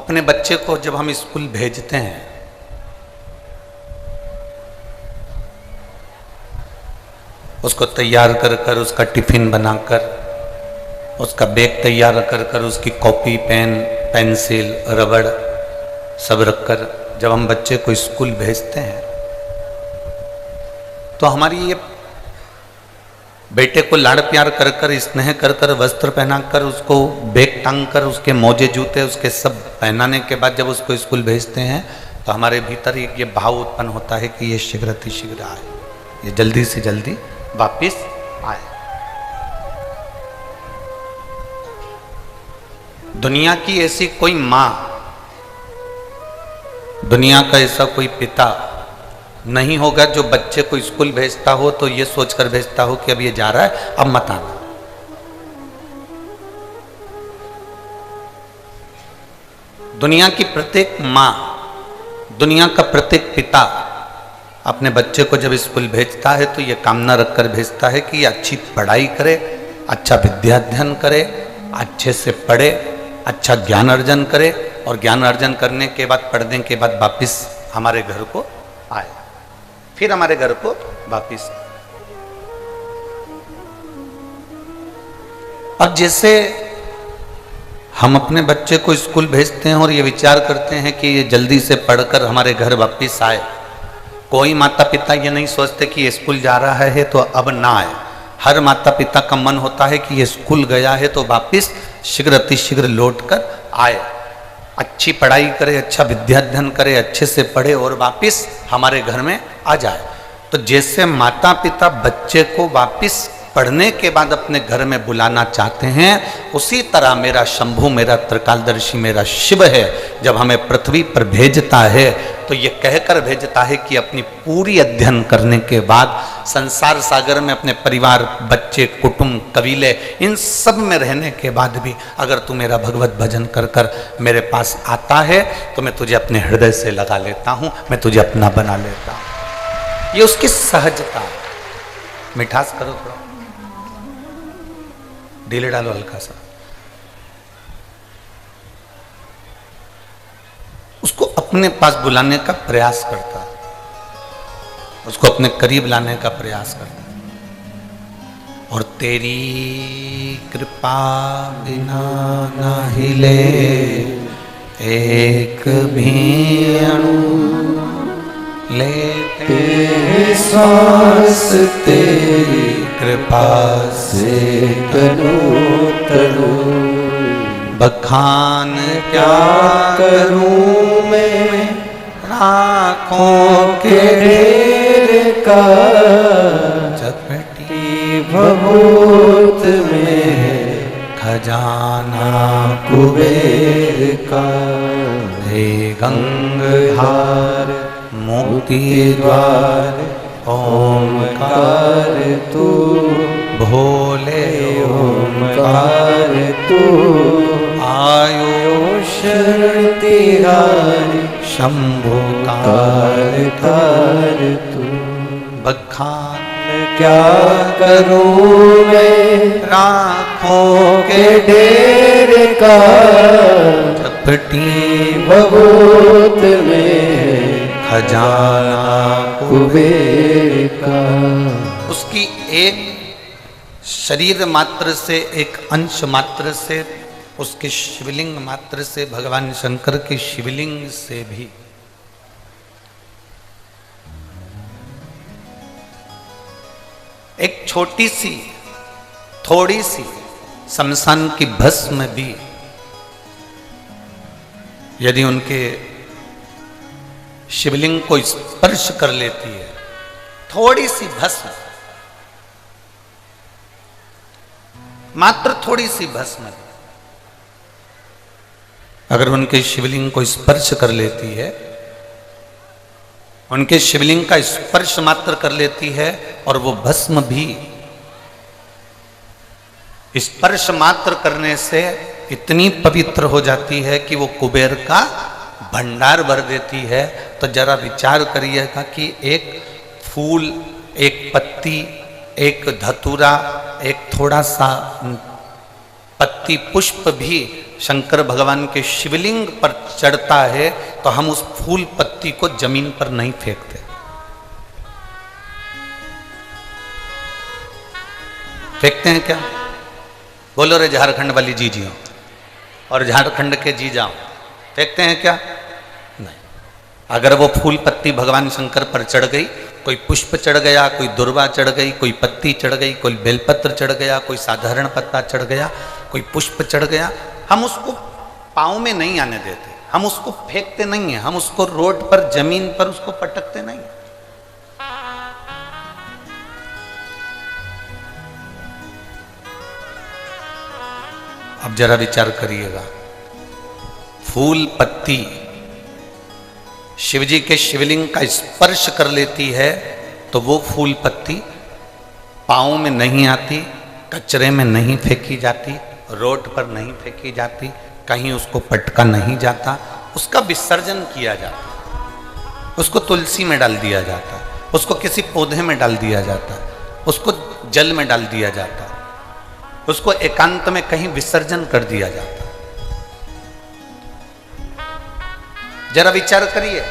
अपने बच्चे को जब हम स्कूल भेजते हैं उसको तैयार कर कर, उसका टिफिन बनाकर, उसका बैग तैयार कर कर, उसकी कॉपी पेन पेंसिल रबड़ सब रखकर जब हम बच्चे को स्कूल भेजते हैं तो हमारी ये बेटे को लाड़ प्यार कर कर, स्नेह कर कर, वस्त्र पहनाकर, उसको बैग टांग कर, उसके मोजे जूते उसके सब पहनाने के बाद जब उसको स्कूल भेजते हैं तो हमारे भीतर ये भाव उत्पन्न होता है कि ये शीघ्र अतिशीघ्र आए, ये जल्दी से जल्दी वापिस आए। दुनिया की ऐसी कोई मां, दुनिया का ऐसा कोई पिता नहीं होगा जो बच्चे को स्कूल भेजता हो तो ये सोचकर भेजता हो कि अब ये जा रहा है, अब मत आना। दुनिया की प्रत्येक मां, दुनिया का प्रत्येक पिता अपने बच्चे को जब स्कूल भेजता है तो ये कामना रखकर भेजता है कि ये अच्छी पढ़ाई करे, अच्छा विद्याध्ययन करे, अच्छे से पढ़े, अच्छा ज्ञान अर्जन करे और ज्ञान अर्जन करने के बाद, पढ़ने के बाद वापिस हमारे घर को आए, फिर हमारे घर को वापिस। अब जैसे हम अपने बच्चे को स्कूल भेजते हैं और ये विचार करते हैं कि ये जल्दी से पढ़कर हमारे घर वापिस आए, कोई माता पिता ये नहीं सोचते कि ये स्कूल जा रहा है तो अब ना आए। हर माता पिता का मन होता है कि ये स्कूल गया है तो वापिस शीघ्र अतिशीघ्र लौट कर आए, अच्छी पढ़ाई करे, अच्छा विद्याध्ययन करे, अच्छे से पढ़े और वापिस हमारे घर में आ जाए। तो जैसे माता पिता बच्चे को वापिस पढ़ने के बाद अपने घर में बुलाना चाहते हैं, उसी तरह मेरा शंभु, मेरा त्रिकालदर्शी, मेरा शिव है, जब हमें पृथ्वी पर भेजता है तो ये कहकर भेजता है कि अपनी पूरी अध्ययन करने के बाद संसार सागर में अपने परिवार, बच्चे, कुटुंब, कबीले, इन सब में रहने के बाद भी अगर तू मेरा भगवत भजन कर कर मेरे पास आता है तो मैं तुझे अपने हृदय से लगा लेता हूँ, मैं तुझे अपना बना लेता हूँ। ये उसकी सहजता है। मिठास करो थोड़ा, ढीले डालो हल्का सा। उसको अपने पास बुलाने का प्रयास करता है, उसको अपने करीब लाने का प्रयास करता है। और तेरी कृपा बिना न हिले एक भी अणु, लेते सांस तेरी कृपा से तनु तनु। बखान क्या करूं मैं आँखों के ढेर का, चपटी भभूत में खजाना कुबेर का। हे गंगाधार मोती द्वार ओमकार तू, भोले ओमकार तू। आयो शरण तिहारी शंभो कार कार तू। बखान क्या करूं मैं आँखों के ढेर का, चपटी भभूत में खजाना कुबेर का। उसकी एक शरीर मात्र से, एक अंश मात्र से, उसके शिवलिंग मात्र से, भगवान शंकर के शिवलिंग से भी एक छोटी सी, थोड़ी सी शमशान की भस्म भी यदि उनके शिवलिंग को स्पर्श कर लेती है, थोड़ी सी भस्म, मात्र थोड़ी सी भस्म अगर उनके शिवलिंग को स्पर्श कर लेती है, उनके शिवलिंग का स्पर्श मात्र कर लेती है और वो भस्म भी स्पर्श मात्र करने से इतनी पवित्र हो जाती है कि वो कुबेर का भंडार भर देती है। तो जरा विचार करिएगा कि एक फूल, एक पत्ती, एक धतूरा, एक थोड़ा सा पत्ती पुष्प भी शंकर भगवान के शिवलिंग पर चढ़ता है तो हम उस फूल पत्ती को जमीन पर नहीं फेंकते। फेंकते हैं क्या? बोलो रे झारखंड वाली जीजियों और झारखंड के जीजाओ, फेंकते हैं क्या? नहीं। अगर वो फूल पत्ती भगवान शंकर पर चढ़ गई, कोई पुष्प चढ़ गया, कोई दुर्वा चढ़ गई, कोई पत्ती चढ़ गई, कोई बेलपत्र चढ़ गया, कोई साधारण पत्ता चढ़ गया, कोई पुष्प चढ़ गया, हम उसको पाँव में नहीं आने देते, हम उसको फेंकते नहीं है, हम उसको रोड पर जमीन पर उसको पटकते नहीं। अब जरा विचार करिएगा, फूल पत्ती शिवजी के शिवलिंग का स्पर्श कर लेती है तो वो फूल पत्ती पाँव में नहीं आती, कचरे में नहीं फेंकी जाती, रोड पर नहीं फेंकी जाती, कहीं उसको पटका नहीं जाता, उसका विसर्जन किया जाता, उसको तुलसी में डाल दिया जाता, उसको किसी पौधे में डाल दिया जाता, उसको जल में डाल दिया जाता, उसको एकांत में कहीं विसर्जन कर दिया जाता। जरा विचार करिए,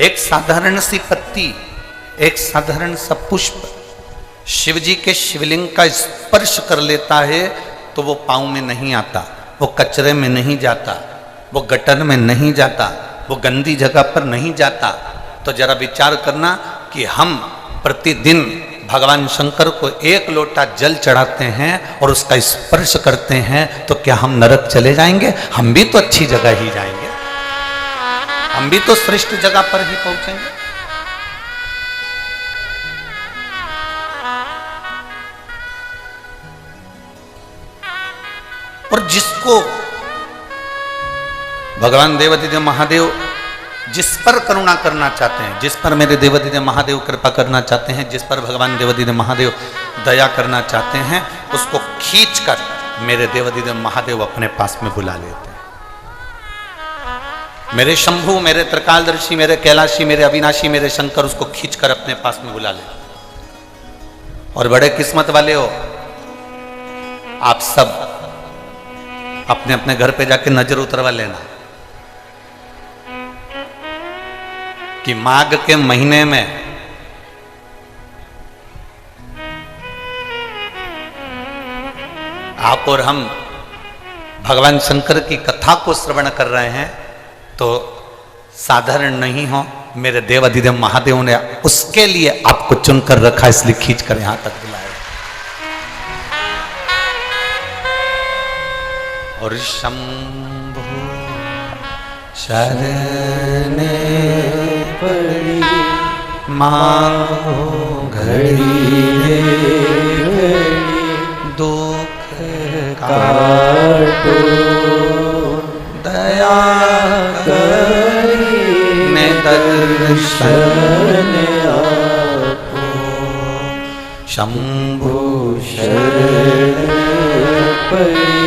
एक साधारण सी पत्ती, एक साधारण सा पुष्प शिवजी के शिवलिंग का स्पर्श कर लेता है तो वो पाँव में नहीं आता, वो कचरे में नहीं जाता, वो गटर में नहीं जाता, वो गंदी जगह पर नहीं जाता। तो जरा विचार करना कि हम प्रतिदिन भगवान शंकर को एक लोटा जल चढ़ाते हैं और उसका स्पर्श करते हैं तो क्या हम नरक चले जाएंगे? हम भी तो अच्छी जगह ही जाएंगे, हम भी तो श्रेष्ठ जगह पर ही पहुंचेंगे। और जिसको भगवान देवाधिदेव महादेव जिस पर करुणा करना चाहते हैं, जिस पर मेरे देवाधिदेव महादेव कृपा करना चाहते हैं, जिस पर भगवान देवाधिदेव महादेव दया करना चाहते हैं, उसको खींचकर मेरे देवाधिदेव महादेव अपने पास में बुला लेते हैं। मेरे शंभु, मेरे त्रिकालदर्शी, मेरे कैलाशी, मेरे अविनाशी, मेरे शंकर उसको खींचकर अपने पास में बुला लेते हैं। और बड़े किस्मत वाले हो आप सब, अपने अपने घर पे जाके नजर उतरवा लेना कि माघ के महीने में आप और हम भगवान शंकर की कथा को श्रवण कर रहे हैं तो साधारण नहीं हो, मेरे देवाधिदेव महादेव ने उसके लिए आपको चुनकर रखा, इसलिए खींचकर यहां तक बुलाया। और शंभु शरण पड़ी मांगो घड़ी दुख काटो दया करी ने दर्शन आपो। शंभु शरण पड़ी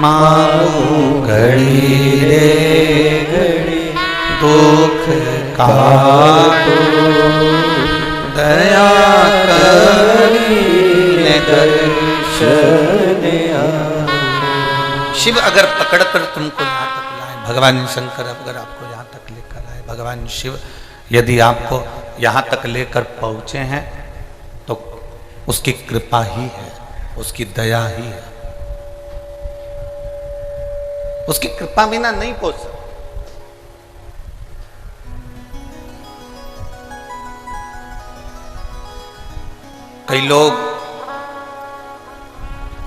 मांगो घड़ी रे घड़ी दुख काटो दया करी ने दर्शन आपो। शिव अगर पकड़कर तुमको यहाँ तक लाए, भगवान शंकर अगर आपको यहाँ तक लेकर आए, भगवान शिव यदि आपको यहाँ तक लेकर पहुँचे हैं तो उसकी कृपा ही है, उसकी दया ही है, उसकी कृपा बिना नहीं पहुंच सकते। कई लोग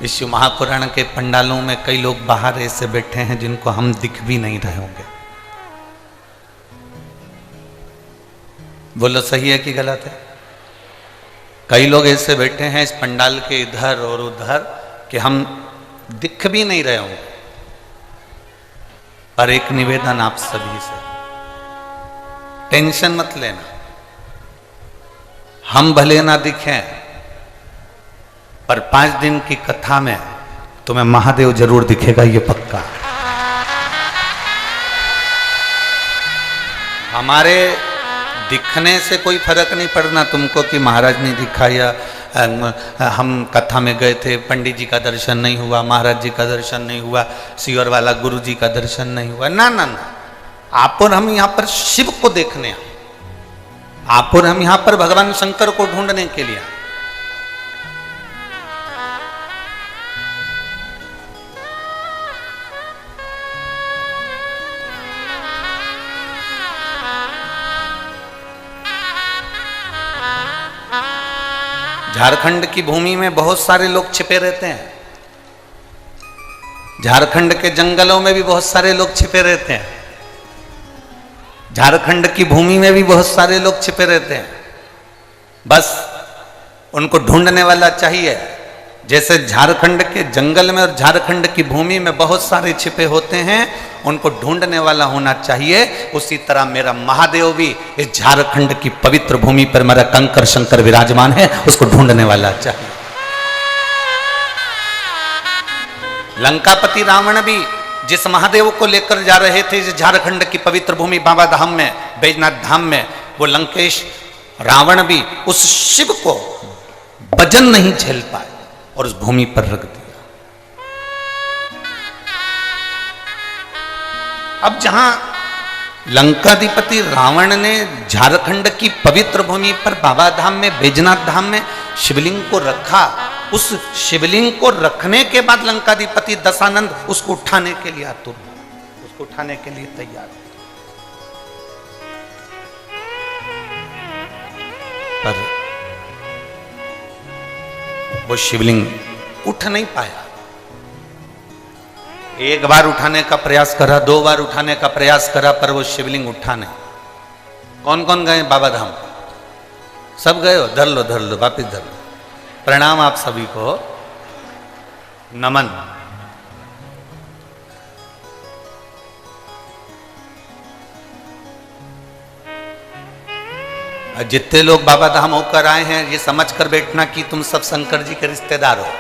इस शिव महापुराण के पंडालों में, कई लोग बाहर ऐसे बैठे हैं जिनको हम दिख भी नहीं रहे होंगे। बोलो सही है कि गलत है? कई लोग ऐसे बैठे हैं इस पंडाल के इधर और उधर कि हम दिख भी नहीं रहे होंगे। पर एक निवेदन आप सभी से, टेंशन मत लेना, हम भले ना दिखें पर 5 दिन की कथा में तुम्हें महादेव जरूर दिखेगा, ये पक्का। हमारे दिखने से कोई फर्क नहीं पड़ना तुमको कि महाराज नहीं दिखा या हम कथा में गए थे, पंडित जी का दर्शन नहीं हुआ, महाराज जी का दर्शन नहीं हुआ, सियोर वाला गुरु जी का दर्शन नहीं हुआ। ना ना ना, आप और हम यहाँ पर शिव को देखने आए, आप और हम यहाँ पर भगवान शंकर को ढूंढने के लिए आए। झारखंड की भूमि में बहुत सारे लोग छिपे रहते हैं, झारखंड के जंगलों में भी बहुत सारे लोग छिपे रहते हैं, झारखंड की भूमि में भी बहुत सारे लोग छिपे रहते हैं। बस उनको ढूंढने वाला चाहिए। जैसे झारखंड के जंगल में और झारखंड की भूमि में बहुत सारे छिपे होते हैं, उनको ढूंढने वाला होना चाहिए। उसी तरह मेरा महादेव भी इस झारखंड की पवित्र भूमि पर मेरा कंकर शंकर विराजमान है, उसको ढूंढने वाला चाहिए। लंकापति रावण भी जिस महादेव को लेकर जा रहे थे इस झारखंड की पवित्र भूमि बाबा धाम में, बैजनाथ धाम में, वो लंकेश रावण भी उस शिव को वजन नहीं झेल पाए और उस भूमि पर रख दिया। अब जहां लंकाधिपति रावण ने झारखंड की पवित्र भूमि पर बाबा धाम में, बैजनाथ धाम में शिवलिंग को रखा, उस शिवलिंग को रखने के बाद लंकाधिपति दशानंद उसको उठाने के लिए आतुर, उसको उठाने के लिए तैयार। पर वो शिवलिंग उठ नहीं पाया। एक बार उठाने का प्रयास करा, 2 बार उठाने का प्रयास करा, पर वो शिवलिंग उठा नहीं। कौन कौन गए बाबा धाम? सब गए हो? धर लो धर लो, वापिस धर लो। प्रणाम आप सभी को, नमन। जितने लोग बाबा धाम होकर आए हैं ये समझ कर बैठना कि तुम सब शंकर जी के रिश्तेदार हो।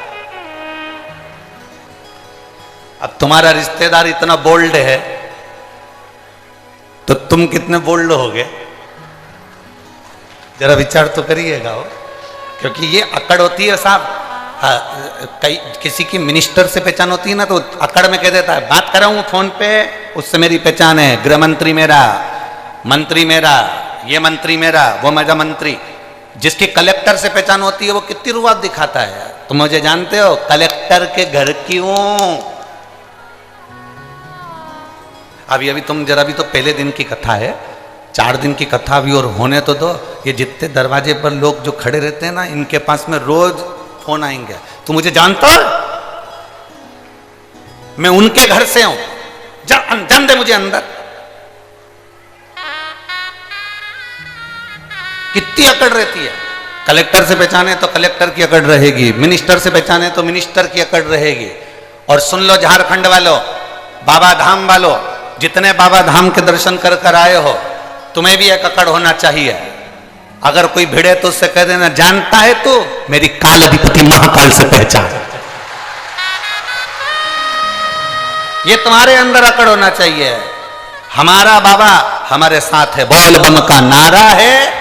अब तुम्हारा रिश्तेदार इतना बोल्ड है तो तुम कितने बोल्ड होगे, जरा विचार तो करिएगा हो। क्योंकि ये अकड़ होती है साहब, कई किसी की मिनिस्टर से पहचान होती है ना, तो अकड़ में कह देता है बात कर रहा हूं फोन पे, उससे मेरी पहचान है, गृह मंत्री मेरा, मंत्री मेरा, ये मंत्री मेरा, वो मेरा मंत्री। जिसकी कलेक्टर से पहचान होती है वो कितनी रुआब दिखाता है। तुम मुझे जानते हो, कलेक्टर के घर की हूं। अभी तुम जरा भी तो पहले दिन की कथा है, 4 दिन की कथा भी और होने तो दो। ये जितने दरवाजे पर लोग जो खड़े रहते हैं ना, इनके पास में रोज फोन आएंगे, तू मुझे जानता है, मैं उनके घर से हूं, जान दे मुझे अंदर। कितनी अकड़ रहती है। कलेक्टर से पहचाने तो कलेक्टर की अकड़ रहेगी, मिनिस्टर से पहचाने तो मिनिस्टर की अकड़ रहेगी। और सुन लो झारखंड वालों, बाबा धाम वालों, जितने बाबा धाम के दर्शन कर कर आए हो, तुम्हें भी एक अकड़ होना चाहिए। अगर कोई भिड़े तो उससे कह देना, जानता है तू मेरी काल अधिपति महाकाल से पहचान। ये तुम्हारे अंदर अकड़ होना चाहिए। हमारा बाबा हमारे साथ है, बोल बम का नारा है,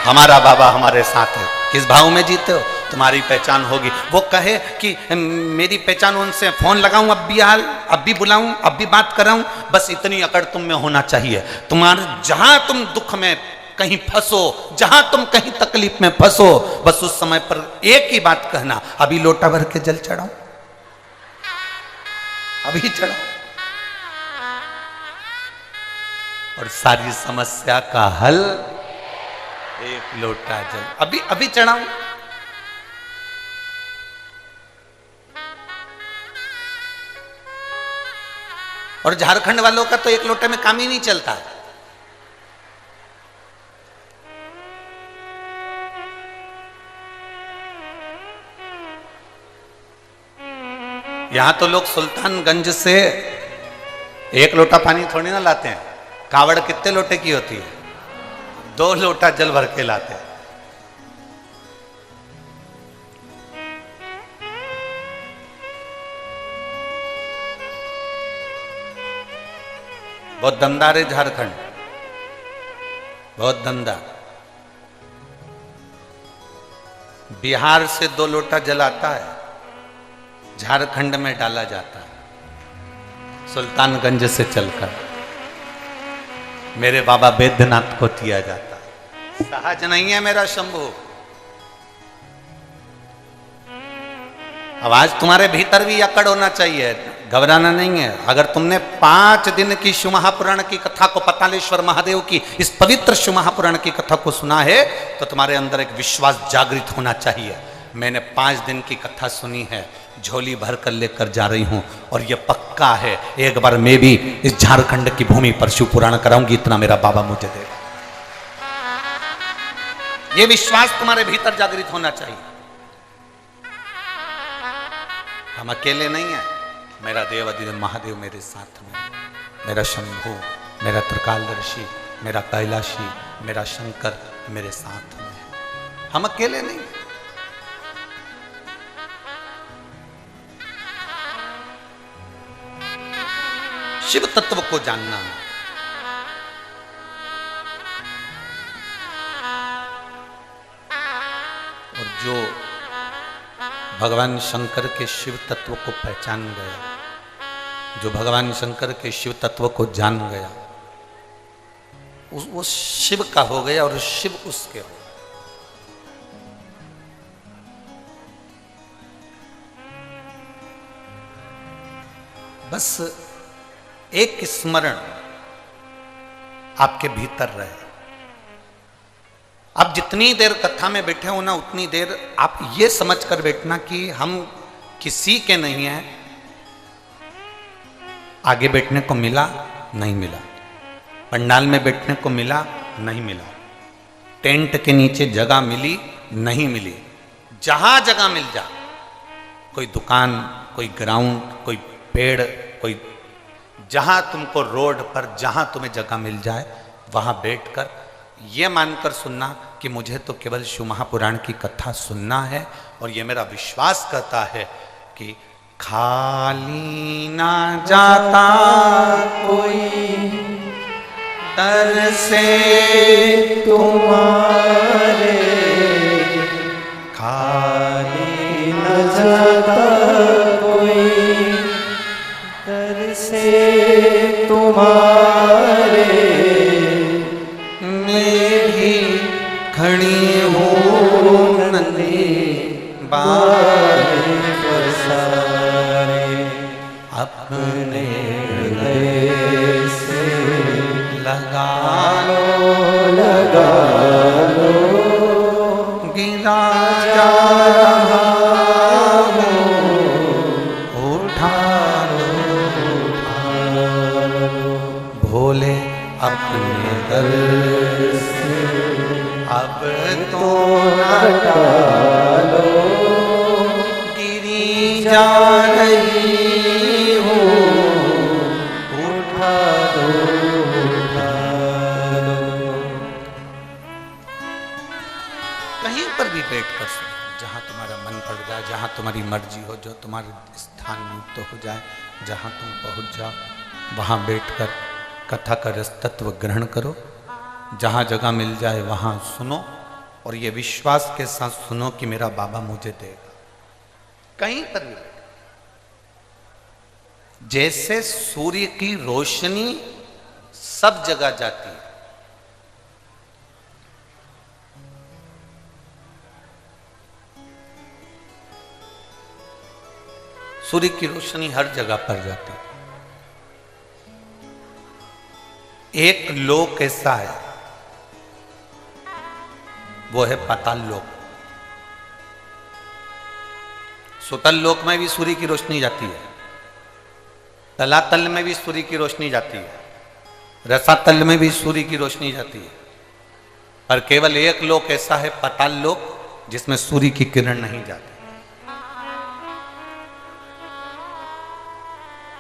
हमारा बाबा हमारे साथ है। किस भाव में जीते हो, तुम्हारी पहचान होगी। वो कहे कि मेरी पहचान, उनसे फोन लगाऊं अब भी, हाल अब भी बुलाऊं, अब भी बात कराऊं, बस इतनी अकड़ तुम में होना चाहिए। तुम्हारे जहां तुम दुख में कहीं फंसो, जहां तुम कहीं तकलीफ में फंसो, बस उस समय पर एक ही बात कहना, अभी लोटा भर के जल चढ़ाऊं, अभी चढ़ाओ, और सारी समस्या का हल एक लोटा जल, अभी अभी चढ़ाऊं। और झारखंड वालों का तो एक लोटे में काम ही नहीं चलता। यहां तो लोग सुल्तानगंज से 1 लोटा पानी थोड़ी ना लाते हैं। कावड़ कितने लोटे की होती है? 2 लोटा जल भर के लाते हैं। बहुत दमदार है झारखंड, बहुत दमदार। बिहार से 2 लोटा जल आता है, झारखंड में डाला जाता है, सुल्तानगंज से चलकर मेरे बाबा बैद्यनाथ को दिया जाता है। सहज नहीं है मेरा शंभू। अब आज तुम्हारे भीतर भी अकड़ होना चाहिए, घबराना नहीं है। अगर तुमने 5 दिन की शिव महापुराण की कथा को, पतालेश्वर महादेव की इस पवित्र शिव महापुराण की कथा को सुना है तो तुम्हारे अंदर एक विश्वास जागृत होना चाहिए। मैंने 5 दिन की कथा सुनी है, झोली भर कर लेकर जा रही हूं और यह पक्का है एक बार मैं भी इस झारखंड की भूमि पर शिव पुराण कराऊंगी, इतना मेरा बाबा मुझे देगा। यह विश्वास तुम्हारे भीतर जागृत होना चाहिए। हम अकेले नहीं हैं, मेरा देवाधिदेव महादेव मेरे साथ में, मेरा शंभू, मेरा त्रिकालदर्शी, मेरा कैलाशी, मेरा शंकर मेरे साथ में। हम अकेले नहीं। शिव तत्व को जानना, और जो भगवान शंकर के शिव तत्व को पहचान गया, जो भगवान शंकर के शिव तत्व को जान गया, वो शिव का हो गया और शिव उसके हो। बस एक स्मरण आपके भीतर रहे। आप जितनी देर कथा में बैठे हो ना, उतनी देर आप ये समझ कर बैठना कि हम किसी के नहीं हैं। आगे बैठने को मिला नहीं मिला, पंडाल में बैठने को मिला नहीं मिला, टेंट के नीचे जगह मिली नहीं मिली, जहां जगह मिल जा, कोई दुकान, कोई ग्राउंड, कोई पेड़, कोई जहां तुमको रोड पर जहां तुम्हें जगह मिल जाए वहां बैठकर ये मानकर सुनना कि मुझे तो केवल शिव महापुराण की कथा सुनना है, और ये मेरा विश्वास करता है कि खाली ना जाता कोई दर से तुम्हारे, खाली ना जाता कोई दर से तुम्हारे, खड़ी हूँ नन्ही बात सारे, अपने हृदय से लगा लो, गिरा जा रहा हूँ, उठा लो, भोले अपने दर से अब तो हटा लो, गिरी जा रही हूँ, उठा लो। कहीं पर भी बैठ कर सुनो, जहाँ तुम्हारा मन पड़ जाए, जहाँ तुम्हारी मर्जी हो, जो तुम्हारे स्थान मुक्त हो जाए, जहाँ तुम पहुँच जाओ वहाँ बैठकर कथा का रस तत्व ग्रहण करो। जहाँ जगह मिल जाए वहाँ सुनो, और ये विश्वास के साथ सुनो कि मेरा बाबा मुझे देगा। कहीं पर भी जैसे सूर्य की रोशनी सब जगह जाती है, सूर्य की रोशनी हर जगह पर जाती है। एक लोक ऐसा है, वो है पाताल लोक। सुतल लोक में भी सूर्य की रोशनी जाती है, तलातल में भी सूर्य की रोशनी जाती है, रसातल में भी सूर्य की रोशनी जाती है, पर केवल एक लोक ऐसा है, पाताल लोक, जिसमें सूर्य की किरण नहीं जाती,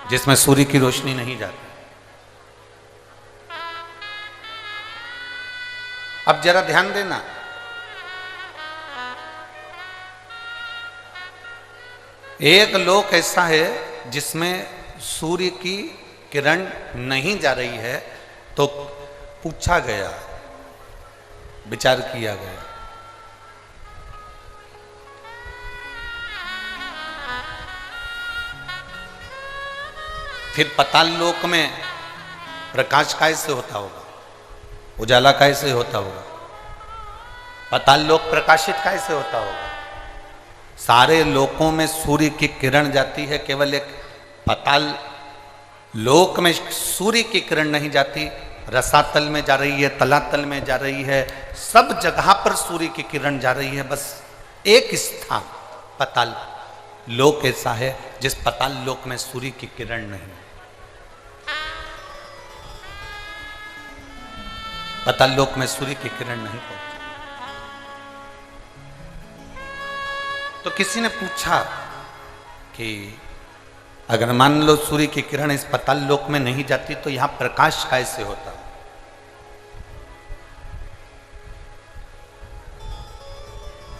जिसमें सूर्य की रोशनी नहीं जाती। अब जरा ध्यान देना, एक लोक ऐसा है जिसमें सूर्य की किरण नहीं जा रही है, तो पूछा गया, विचार किया गया फिर पताल लोक में प्रकाश कैसे होता होगा, उजाला कैसे होता होगा, पताल लोक प्रकाशित कैसे होता होगा। सारे लोकों में सूर्य की किरण जाती है, केवल एक पताल लोक में सूर्य की किरण नहीं जाती। रसातल में जा रही है, तलातल में जा रही है, सब जगह पर सूर्य की किरण जा रही है। बस एक स्थान पताल लोक ऐसा है जिस पताल लोक में सूर्य की किरण नहीं। पताल लोक में सूर्य की किरण नहीं पहुंची। तो किसी ने पूछा कि अगर मान लो सूर्य की किरण इस पताल लोक में नहीं जाती तो यहां प्रकाश कैसे होता।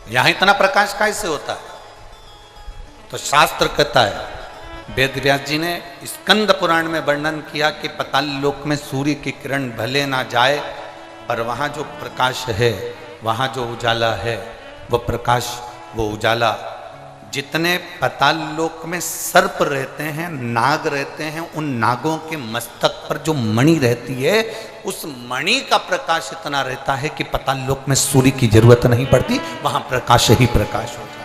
यहां इतना प्रकाश कैसे होता है। तो शास्त्र कहता है, वेद व्यास जी ने स्कंद पुराण में वर्णन किया कि पताल लोक में सूर्य की किरण भले ना जाए, पर वहां जो प्रकाश है, वहां जो उजाला है, वो प्रकाश, वो उजाला, जितने पताल लोक में सर्प रहते हैं, नाग रहते हैं, उन नागों के मस्तक पर जो मणि रहती है, उस मणि का प्रकाश इतना रहता है कि पताल लोक में सूर्य की जरूरत नहीं पड़ती, वहां प्रकाश ही प्रकाश होता है।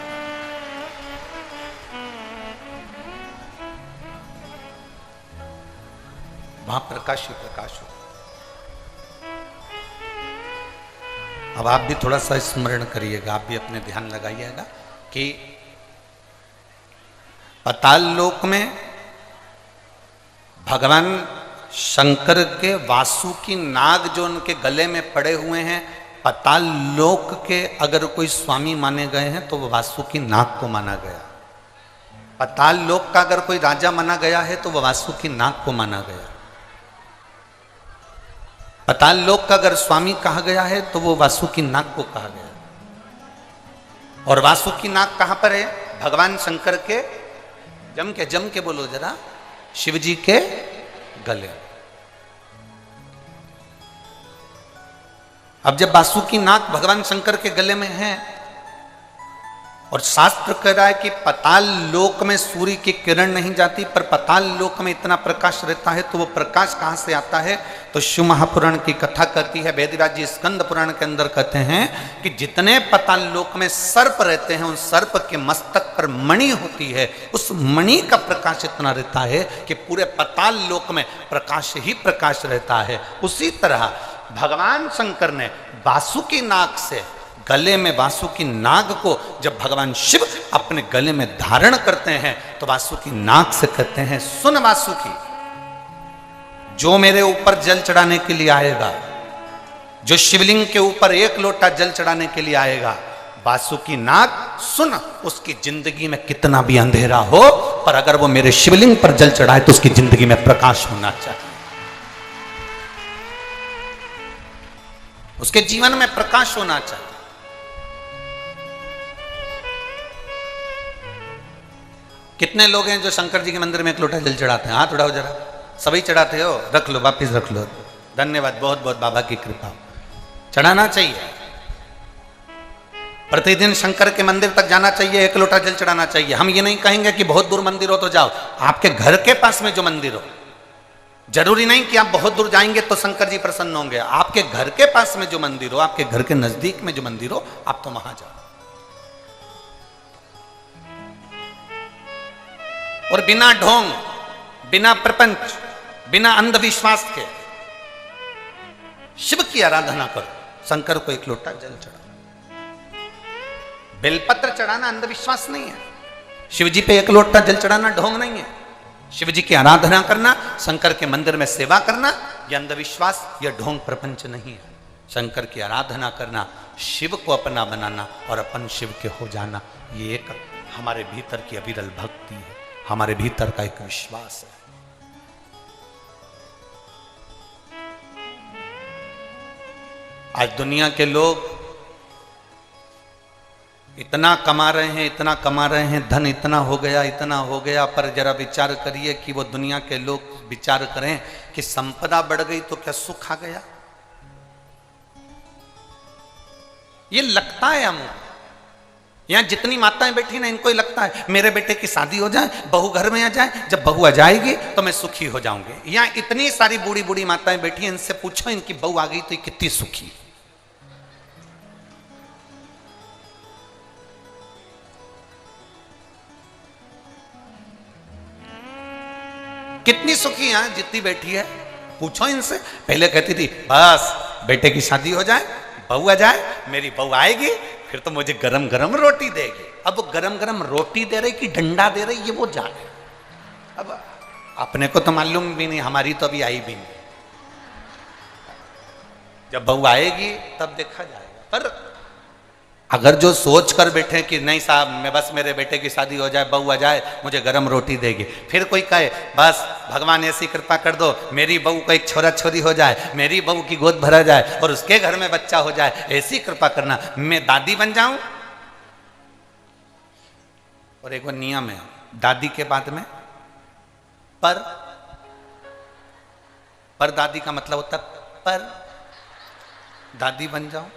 वहां प्रकाश ही प्रकाश होता है। अब आप भी थोड़ा सा स्मरण करिएगा, आप भी अपने ध्यान लगाइएगा कि पताल लोक में भगवान शंकर के वासुकी नाग जो उनके गले में पड़े हुए हैं, पताल लोक के अगर कोई स्वामी माने गए हैं तो वो वासुकी नाग को माना गया। पताल लोक का अगर कोई राजा माना गया है तो वो वासुकी नाग को माना गया। पताल लोक का अगर स्वामी कहा गया है तो वो वासुकी नाग को कहा गया। और वासुकी नाग कहां पर है? भगवान शंकर के, जम के बोलो जरा, शिव जी के गले। अब जब वासुकी नाग भगवान शंकर के गले में है और शास्त्र कह रहा है कि पताल लोक में सूर्य की किरण नहीं जाती, पर पताल लोक में इतना प्रकाश रहता है, तो वो प्रकाश कहां से आता है? तो शिव महापुराण की कथा कहती है, वेदव्यास जी स्कंद पुराण के अंदर कहते हैं कि जितने पताल लोक में सर्प रहते हैं, उन सर्प के मस्तक पर मणि होती है, उस मणि का प्रकाश इतना रहता है कि पूरे पताल लोक में प्रकाश ही प्रकाश रहता है। उसी तरह भगवान शंकर ने वासुकी नाग से, गले में वासुकी नाग को जब भगवान शिव अपने गले में धारण करते हैं तो वासुकी नाग से कहते हैं, सुन वासुकी, जो मेरे ऊपर जल चढ़ाने के लिए आएगा, जो शिवलिंग के ऊपर 1 लोटा जल चढ़ाने के लिए आएगा, वासुकी नाग सुन, उसकी जिंदगी में कितना भी अंधेरा हो, पर अगर वो मेरे शिवलिंग पर जल चढ़ाए तो उसकी जिंदगी में प्रकाश होना चाहिए, उसके जीवन में प्रकाश होना चाहिए। कितने लोग हैं जो शंकर जी के मंदिर में 1 लोटा जल चढ़ाते हैं? हाथ उठाओ जरा। सभी चढ़ाते हो? रख लो, वापिस रख लो। धन्यवाद, बहुत बहुत बाबा की कृपा। चढ़ाना चाहिए, प्रतिदिन शंकर के मंदिर तक जाना चाहिए, 1 लोटा जल चढ़ाना चाहिए। हम ये नहीं कहेंगे कि बहुत दूर मंदिर हो तो जाओ, आपके घर के पास में जो मंदिर हो, जरूरी नहीं कि आप बहुत दूर जाएंगे तो शंकर जी प्रसन्न होंगे। आपके घर के पास में जो मंदिर हो, आपके घर के नजदीक में जो मंदिर हो, आप तो वहां जाओ। और बिना ढोंग, बिना प्रपंच, बिना अंधविश्वास के शिव की आराधना करो। शंकर को 1 लोटा जल चढ़ाओ। बेलपत्र चढ़ाना अंधविश्वास नहीं है। शिव जी पे 1 लोटा जल चढ़ाना ढोंग नहीं है। शिव जी की आराधना करना, शंकर के मंदिर में सेवा करना, यह अंधविश्वास, यह ढोंग प्रपंच नहीं है। शंकर की आराधना करना, शिव को अपना बनाना और अपन शिव के हो जाना, ये एक हमारे भीतर की अविरल भक्ति है, हमारे भीतर का एक विश्वास है। आज दुनिया के लोग इतना कमा रहे हैं, इतना कमा रहे हैं, धन इतना हो गया, इतना हो गया, पर जरा विचार करिए कि वो दुनिया के लोग विचार करें कि संपदा बढ़ गई तो क्या सुख आ गया? ये लगता है हमको, यहाँ जितनी माताएं बैठी ना, इनको ही लगता है मेरे बेटे की शादी हो जाए, बहू घर में आ जाए, जब बहू आ जाएगी तो मैं सुखी हो जाऊंगी। यहाँ इतनी सारी बूढ़ी बूढ़ी माताएं बैठी हैं, इनसे पूछो इनकी बहू आ गई तो ये कितनी सुखी, कितनी सुखी यहाँ जितनी बैठी है, पूछो इनसे। पहले कहती थी बस बेटे की शादी हो जाए, बहू आ जाए, मेरी बहू आएगी फिर तो मुझे गरम गरम रोटी देगी। अब वो गरम गरम रोटी दे रही कि डंडा दे रही ये वो जाने। अब अपने को तो मालूम भी नहीं, हमारी तो अभी आई भी नहीं, जब बहू आएगी तब देखा जाएगा। पर अगर जो सोच कर बैठे कि नहीं साहब मैं बस मेरे बेटे की शादी हो जाए, बहू आ जाए, मुझे गरम रोटी देगी, फिर कोई कहे बस भगवान ऐसी कृपा कर दो मेरी बहू को एक छोरा छोरी हो जाए, मेरी बहू की गोद भरा जाए और उसके घर में बच्चा हो जाए, ऐसी कृपा करना, मैं दादी बन जाऊं। और एक वो नियम है दादी के बाद में पर दादी का मतलब होता पर दादी बन जाऊं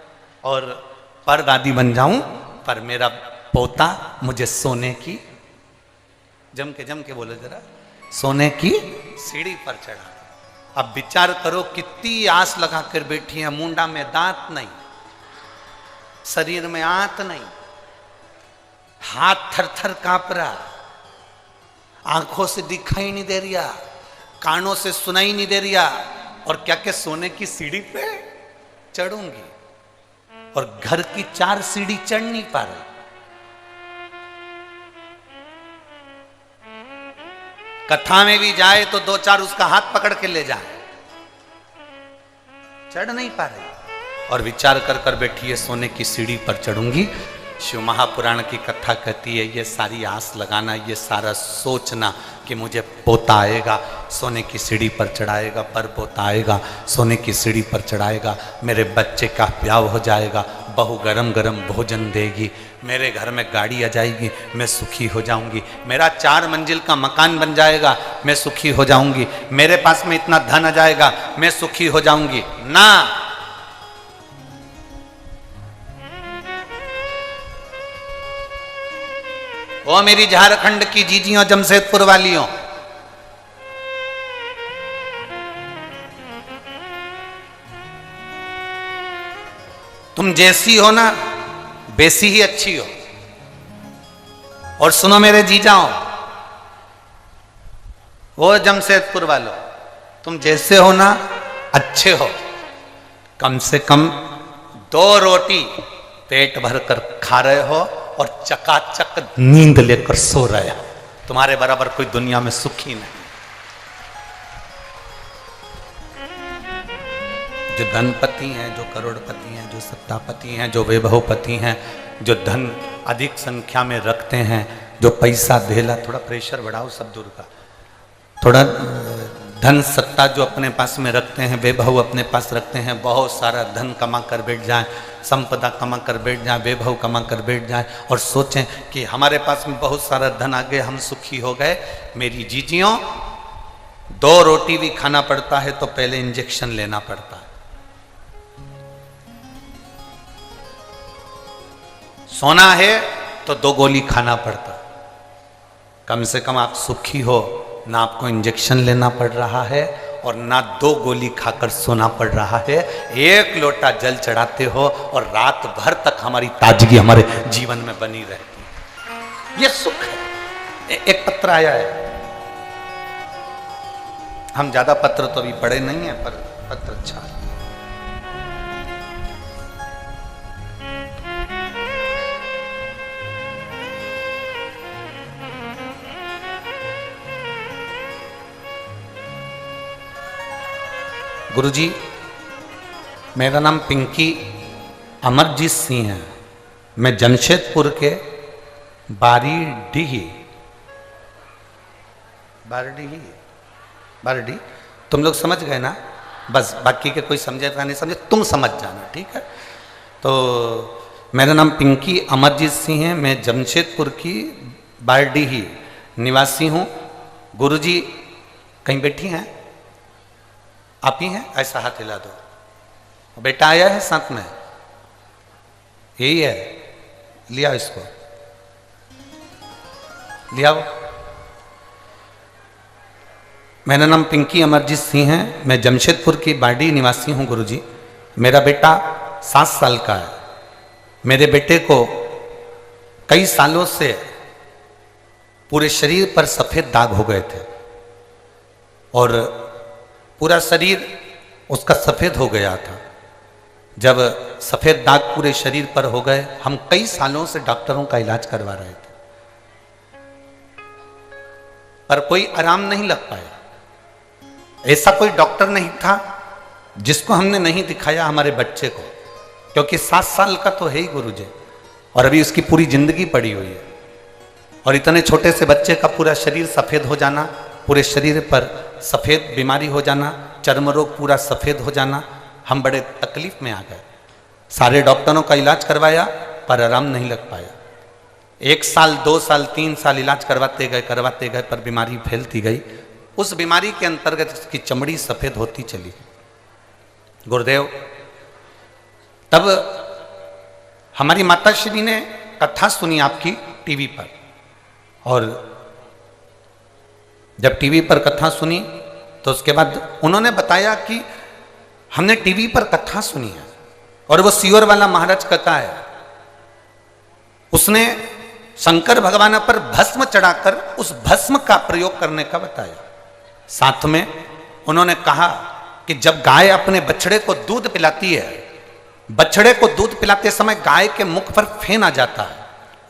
और पर दादी बन जाऊं, पर मेरा पोता मुझे सोने की, जम के बोलो जरा, सोने की सीढ़ी पर चढ़ा। अब विचार करो कितनी आस लगा कर बैठी है, मुंडा में दांत नहीं, शरीर में आंत नहीं, हाथ थर थर कांप रहा, आंखों से दिखाई नहीं दे रिया, कानों से सुनाई नहीं दे रिया, और क्या क्या सोने की सीढ़ी पे चढ़ूंगी, और घर की 4 सीढ़ी चढ़ नहीं पा रही। कथा में भी जाए तो 2-4 उसका हाथ पकड़ के ले जाए, चढ़ नहीं पा रही, और विचार कर कर बैठी है सोने की सीढ़ी पर चढ़ूंगी। शिव महापुराण की कथा कहती है ये सारी आस लगाना, ये सारा सोचना कि मुझे पोता आएगा, सोने की सीढ़ी पर चढ़ाएगा, पर पोता आएगा, सोने की सीढ़ी पर चढ़ाएगा, मेरे बच्चे का ब्याह हो जाएगा, बहू गरम गरम भोजन देगी, मेरे घर में गाड़ी आ जाएगी, मैं सुखी हो जाऊंगी, मेरा 4 मंजिल का मकान बन जाएगा, मैं सुखी हो जाऊंगी, मेरे पास में इतना धन आ जाएगा, मैं सुखी हो जाऊंगी। ना, वो मेरी झारखंड की जीजियों, जमशेदपुर वालियों, तुम जैसी हो ना वैसी ही अच्छी हो। और सुनो मेरे जीजाओ, वो जमशेदपुर वालों, तुम जैसे हो ना अच्छे हो, कम से कम 2 रोटी पेट भर कर खा रहे हो और चकाचक नींद लेकर सो रहे हो। तुम्हारे बराबर कोई दुनिया में सुखी नहीं। जो धनपति हैं, जो करोड़पति हैं, जो सत्तापति हैं, जो वैभवपति हैं, जो धन अधिक संख्या में रखते हैं, जो पैसा धेला, थोड़ा प्रेशर बढ़ाओ सब दूर का, थोड़ा धन सत्ता जो अपने पास में रखते हैं, वैभव अपने पास रखते हैं, बहुत सारा धन कमा कर बैठ जाएं, संपदा कमा कर बैठ जाएं, वैभव कमा कर बैठ जाएं और सोचें कि हमारे पास में बहुत सारा धन आ गए, हम सुखी हो गए। मेरी जीजियों, 2 रोटी भी खाना पड़ता है तो पहले इंजेक्शन लेना पड़ता है। सोना है तो 2 गोली खाना पड़ता। कम से कम आप सुखी हो, ना आपको इंजेक्शन लेना पड़ रहा है और ना 2 गोली खाकर सोना पड़ रहा है, 1 लोटा जल चढ़ाते हो और रात भर तक हमारी ताजगी हमारे जीवन में बनी रहती है। ये सुख है। एक पत्र आया है, हम ज्यादा पत्र तो अभी पढ़े नहीं है, पर पत्र अच्छा है। गुरुजी, मेरा नाम पिंकी अमरजीत सिंह है, मैं जमशेदपुर के बारीडीह तुम लोग समझ गए ना, बस बाकी के कोई समझेगा नहीं समझे, तुम समझ जाना, ठीक है। तो मेरा नाम पिंकी अमरजीत सिंह है, मैं जमशेदपुर की बारीडीह निवासी हूँ। गुरुजी कहीं बैठी हैं? आप ही हैं? ऐसा हाथ हिला दो। बेटा आया है साथ में? यही है, लिया इसको। लिया। मेरा नाम पिंकी अमरजीत सिंह है, मैं जमशेदपुर की बाडी निवासी हूँ गुरुजी। मेरा बेटा 7 साल का है। मेरे बेटे को कई सालों से पूरे शरीर पर सफ़ेद दाग हो गए थे और पूरा शरीर उसका सफ़ेद हो गया था। जब सफ़ेद दाग पूरे शरीर पर हो गए, हम कई सालों से डॉक्टरों का इलाज करवा रहे थे, पर कोई आराम नहीं लग पाया। ऐसा कोई डॉक्टर नहीं था जिसको हमने नहीं दिखाया हमारे बच्चे को, क्योंकि 7 साल का तो है ही गुरुजी, और अभी उसकी पूरी जिंदगी पड़ी हुई है। और इतने छोटे से बच्चे का पूरा शरीर सफ़ेद हो जाना, पूरे शरीर पर सफ़ेद बीमारी हो जाना, चर्म रोग पूरा सफ़ेद हो जाना, हम बड़े तकलीफ में आ गए। सारे डॉक्टरों का इलाज करवाया पर आराम नहीं लग पाया। 1 साल 2 साल 3 साल इलाज करवाते गए पर बीमारी फैलती गई। उस बीमारी के अंतर्गत उसकी चमड़ी सफ़ेद होती चली। गुरुदेव, तब हमारी माताश्री ने कथा सुनी आपकी टीवी पर, और जब टीवी पर कथा सुनी तो उसके बाद उन्होंने बताया कि हमने टीवी पर कथा सुनी है और वो सियोर वाला महाराज कथा है। उसने शंकर भगवान पर भस्म चढ़ाकर उस भस्म का प्रयोग करने का बताया। साथ में उन्होंने कहा कि जब गाय अपने बछड़े को दूध पिलाती है, बछड़े को दूध पिलाते समय गाय के मुख पर फेन आ जाता है,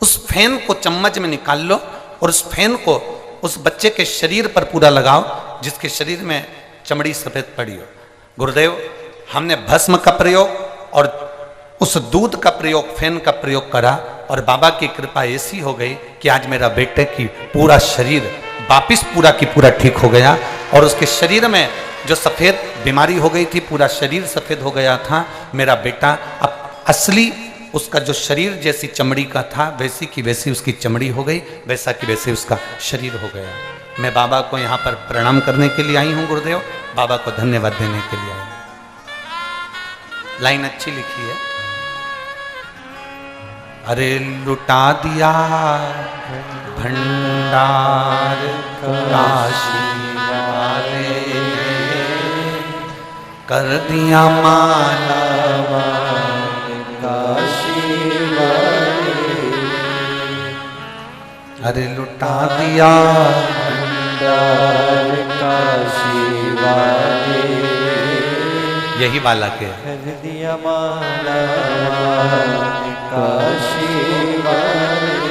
उस फेन को चम्मच में निकाल लो और उस फेन को उस बच्चे के शरीर पर पूरा लगाओ जिसके शरीर में चमड़ी सफ़ेद पड़ी हो। गुरुदेव, हमने भस्म का प्रयोग और उस दूध का प्रयोग, फेन का प्रयोग करा, और बाबा की कृपा ऐसी हो गई कि आज मेरा बेटे की पूरा शरीर वापिस पूरा की पूरा ठीक हो गया, और उसके शरीर में जो सफ़ेद बीमारी हो गई थी, पूरा शरीर सफ़ेद हो गया था। मेरा बेटा अब असली उसका जो शरीर जैसी चमड़ी का था वैसी की वैसी उसकी चमड़ी हो गई, वैसा की वैसे उसका शरीर हो गया। मैं बाबा को यहाँ पर प्रणाम करने के लिए आई हूँ गुरुदेव, बाबा को धन्यवाद देने के लिए आई हूँ। लाइन अच्छी लिखी है। अरे लुटा दिया भंडार काशी वाले, कर दिया माला काशी वाले, अरे लुटा दिया भंडार काशी वाले, यही बाला के कर दिया माला काशी वाले।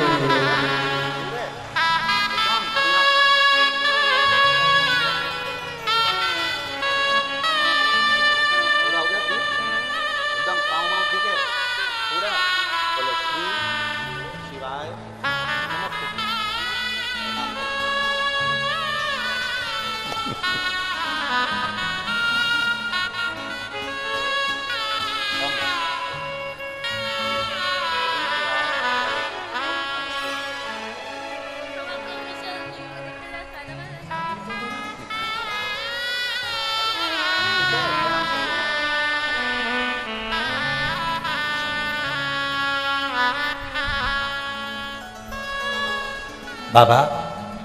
बाबा,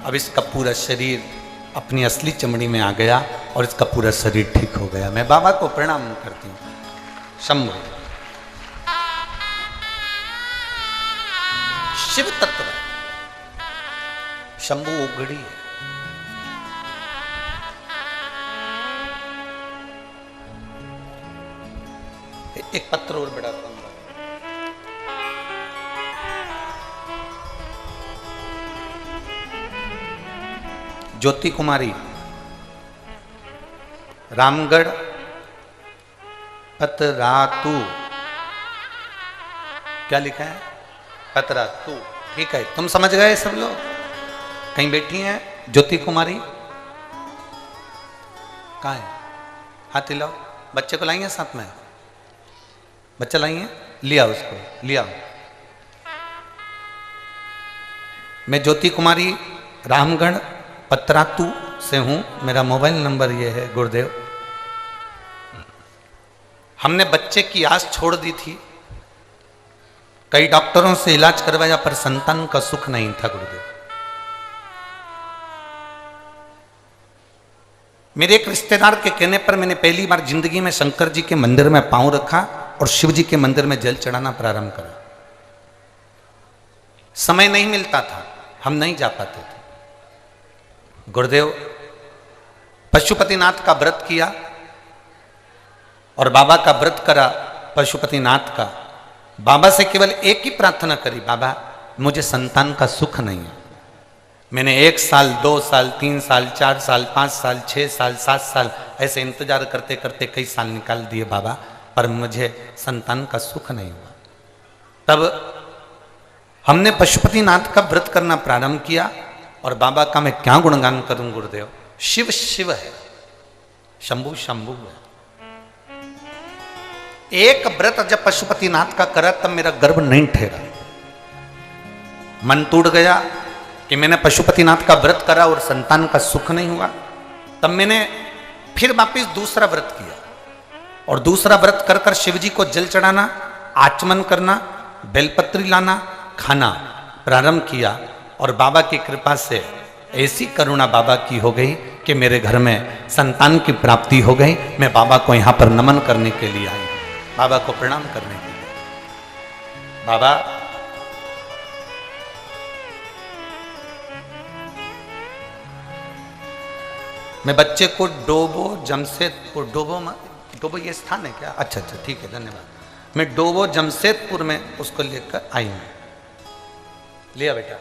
अब इसका पूरा शरीर अपनी असली चमड़ी में आ गया और इसका पूरा शरीर ठीक हो गया। मैं बाबा को प्रणाम करती हूँ। शंभु शिव तत्व है, शंभु उगड़ी है। एक पत्र और बड़ा ज्योति कुमारी, रामगढ़, पतरातू, क्या लिखा है? पतरातू, ठीक है, तुम समझ गए सब लोग। कहीं बैठी हैं ज्योति कुमारी? कहाँ है? हाथ हिलाओ। बच्चे को लाइए साथ में, बच्चा लाइए, लिया उसको, लिया। मैं ज्योति कुमारी रामगढ़ पतरातू से हूँ, मेरा मोबाइल नंबर ये है गुरुदेव। हमने बच्चे की आस छोड़ दी थी, कई डॉक्टरों से इलाज करवाया पर संतान का सुख नहीं था गुरुदेव। मेरे एक रिश्तेदार के कहने पर मैंने पहली बार जिंदगी में शंकर जी के मंदिर में पांव रखा और शिव जी के मंदिर में जल चढ़ाना प्रारंभ करा। समय नहीं मिलता था, हम नहीं जा पाते थे। गुरुदेव पशुपतिनाथ का व्रत किया और बाबा का व्रत करा पशुपतिनाथ का। बाबा से केवल एक ही प्रार्थना करी, बाबा मुझे संतान का सुख नहीं है। मैंने 1 साल 2 साल 3 साल 4 साल 5 साल 6 साल 7 साल ऐसे इंतजार करते करते कई साल निकाल दिए बाबा, पर मुझे संतान का सुख नहीं हुआ। तब हमने पशुपतिनाथ का व्रत करना प्रारंभ किया और बाबा का मैं क्या गुणगान करूं गुरुदेव। शिव शिव है, शंभु शंभु है। एक व्रत जब पशुपतिनाथ का करा तब मेरा गर्भ नहीं ठहरा। मन टूट गया कि मैंने पशुपतिनाथ का व्रत करा और संतान का सुख नहीं हुआ। तब मैंने फिर वापिस दूसरा व्रत किया और दूसरा व्रत कर कर शिव जी को जल चढ़ाना, आचमन करना, बेलपत्री लाना, खाना प्रारंभ किया। और बाबा की कृपा से ऐसी करुणा बाबा की हो गई कि मेरे घर में संतान की प्राप्ति हो गई। मैं बाबा को यहाँ पर नमन करने के लिए आई, बाबा को प्रणाम करने के लिए। बाबा मैं बच्चे को डोबो जमशेदपुर, डोबो ये स्थान है क्या? अच्छा अच्छा ठीक है, धन्यवाद। मैं डोबो जमशेदपुर में उसको लेकर आई हूं। लिया बेटा।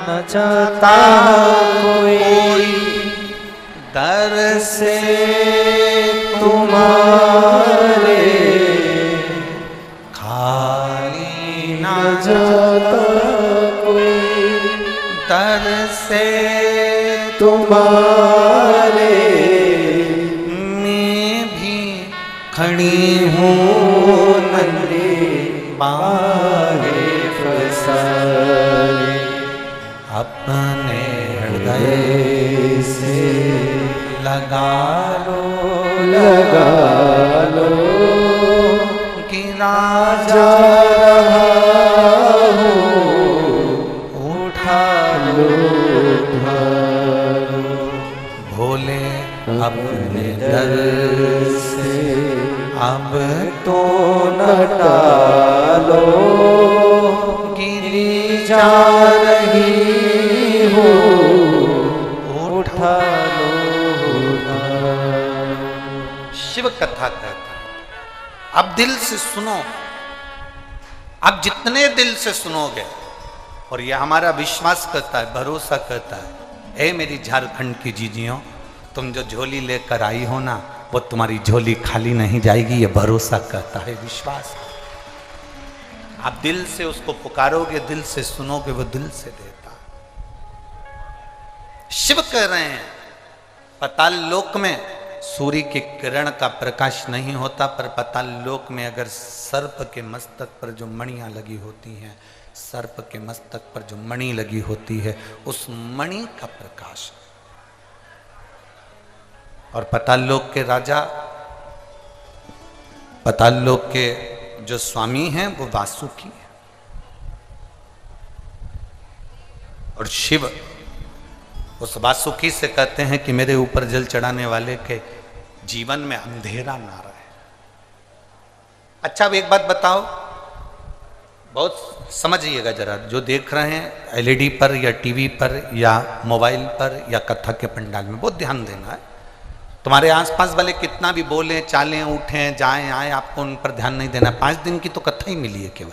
न चाहता कोई दर से तुम्हारे, खाली न चाहता कोई दर से तुम्हारे। मैं भी खड़ी हूँ नन्हे बाहे फसारे, अपने हृदय से लगा लो गिरा जा रहा हूँ, उठा लो भोले अपने दर से अब तो न टालो, गिरी जा रही हो, उठा लो। शिव कथा कहता है अब दिल से सुनो, अब जितने दिल से सुनोगे, और यह हमारा विश्वास करता है, भरोसा करता है। ए मेरी झारखंड की जीजियों, तुम जो झोली लेकर आई हो ना, वो तुम्हारी झोली खाली नहीं जाएगी, ये भरोसा करता है, विश्वास। आप दिल से उसको पुकारोगे, दिल से सुनोगे, वो दिल से देता। शिव कह रहे हैं पाताल लोक में सूर्य की किरण का प्रकाश नहीं होता, पर पाताल लोक में अगर सर्प के मस्तक पर जो मणियां लगी होती हैं, सर्प के मस्तक पर जो मणि लगी होती है, उस मणि का प्रकाश। और पाताल लोक के राजा, पाताल लोक के जो स्वामी हैं, वो वासुकी है। और शिव उस वासुकी से कहते हैं कि मेरे ऊपर जल चढ़ाने वाले के जीवन में अंधेरा ना रहे। अच्छा अब एक बात बताओ, बहुत समझिएगा जरा, जो देख रहे हैं एलईडी पर या टीवी पर या मोबाइल पर या कथा के पंडाल में, बहुत ध्यान देना है। तुम्हारे आसपास वाले कितना भी बोलें, चालें, उठें, जाएं, आए, आपको उन पर ध्यान नहीं देना। 5 दिन की तो कथा ही मिली है केवल।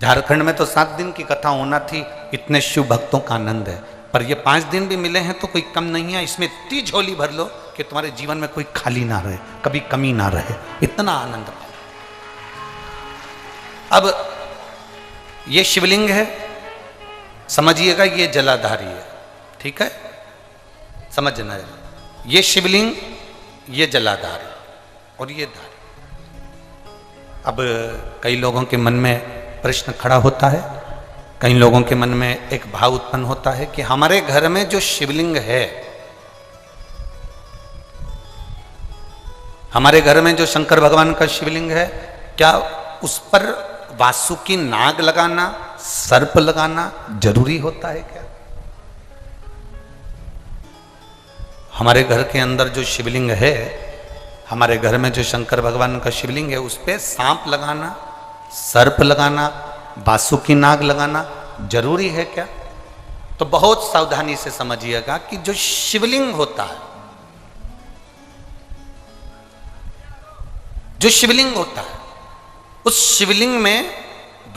झारखंड में तो 7 दिन की कथा होना थी, इतने शिव भक्तों का आनंद है। पर ये 5 दिन भी मिले हैं तो कोई कम नहीं है। इसमें इतनी झोली भर लो कि तुम्हारे जीवन में कोई खाली ना रहे, कभी कमी ना रहे, इतना आनंद पाओ। अब ये शिवलिंग है, समझिएगा ये जलाधारी है, ठीक है, समझना है। ये शिवलिंग, ये जलाधारी और ये धारी। अब कई लोगों के मन में प्रश्न खड़ा होता है, कई लोगों के मन में एक भाव उत्पन्न होता है कि हमारे घर में जो शिवलिंग है, हमारे घर में जो शंकर भगवान का शिवलिंग है, क्या उस पर वासुकी नाग लगाना, सर्प लगाना जरूरी होता है क्या? हमारे घर के अंदर जो शिवलिंग है, हमारे घर में जो शंकर भगवान का शिवलिंग है, उस पे सांप लगाना, सर्प लगाना, वासुकी नाग लगाना जरूरी है क्या? तो बहुत सावधानी से समझिएगा कि जो शिवलिंग होता है, जो शिवलिंग होता है, उस शिवलिंग में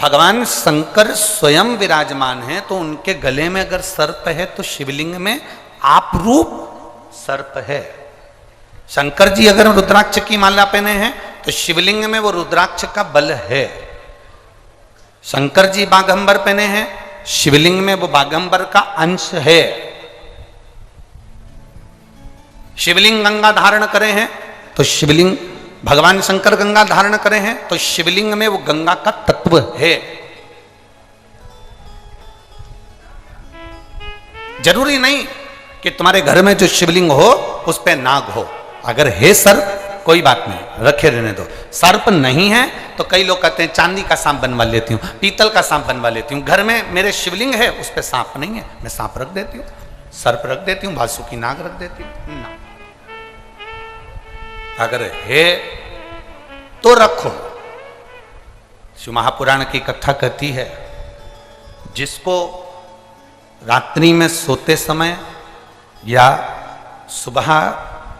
भगवान शंकर स्वयं विराजमान है। तो उनके गले में अगर सर्प है तो शिवलिंग में आपरूप सर्प है। शंकर जी अगर रुद्राक्ष की माला पहने हैं तो शिवलिंग में वो रुद्राक्ष का बल है। शंकर जी बागंबर पहने हैं, शिवलिंग में वो बागंबर का अंश है। शिवलिंग गंगा धारण करे हैं तो शिवलिंग, भगवान शंकर गंगा धारण करे हैं तो शिवलिंग में वो गंगा का तत्व है। जरूरी नहीं कि तुम्हारे घर में जो शिवलिंग हो उस पे नाग हो। अगर है सर्प कोई बात नहीं, रखे रहने दो। सर्प नहीं है तो कई लोग कहते हैं चांदी का सांप बनवा लेती हूँ, पीतल का सांप बनवा लेती हूँ। घर में मेरे शिवलिंग है, उस पे सांप नहीं है, मैं सांप रख देती हूँ, सर्प रख देती हूँ, वासुकी नाग रख देती हूँ ना। अगर है तो रखो। शिव महापुराण की कथा कहती है, जिसको रात्रि में सोते समय या सुबह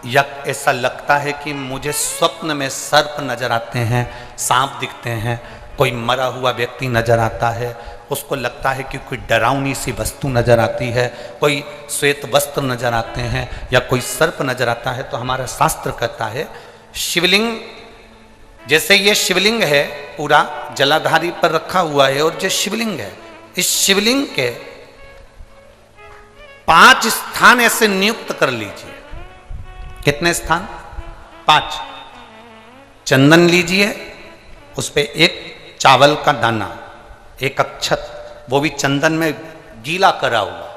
या ऐसा लगता है कि मुझे स्वप्न में सर्प नजर आते हैं, सांप दिखते हैं, कोई मरा हुआ व्यक्ति नजर आता है, उसको लगता है कि कोई डरावनी सी वस्तु नजर आती है, कोई श्वेत वस्त्र नजर आते हैं या कोई सर्प नजर आता है, तो हमारा शास्त्र कहता है शिवलिंग, जैसे ये शिवलिंग है पूरा जलाधारी पर रखा हुआ है, और जो शिवलिंग है, इस शिवलिंग के 5 स्थान ऐसे नियुक्त कर लीजिए। कितने स्थान? 5। चंदन लीजिए, उस पे एक चावल का दाना, एक अक्षत, वो भी चंदन में गीला करा हुआ,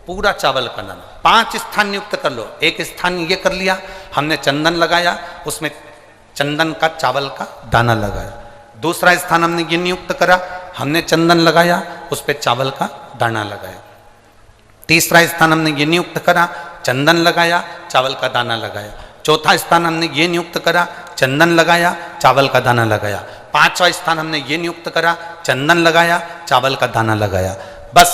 पूरा चावल का दाना। 5 स्थान नियुक्त कर लो। एक स्थान ये कर लिया, हमने चंदन लगाया, उसमें चंदन का चावल का दाना लगाया। दूसरा स्थान हमने ये नियुक्त करा, हमने चंदन लगाया, उस पर चावल का दाना लगाया। तीसरा स्थान हमने ये नियुक्त करा, चंदन लगाया, चावल का दाना लगाया। चौथा स्थान हमने ये नियुक्त करा, चंदन लगाया, चावल का दाना लगाया। 5वां स्थान हमने ये नियुक्त करा, चंदन लगाया, चावल का दाना लगाया। बस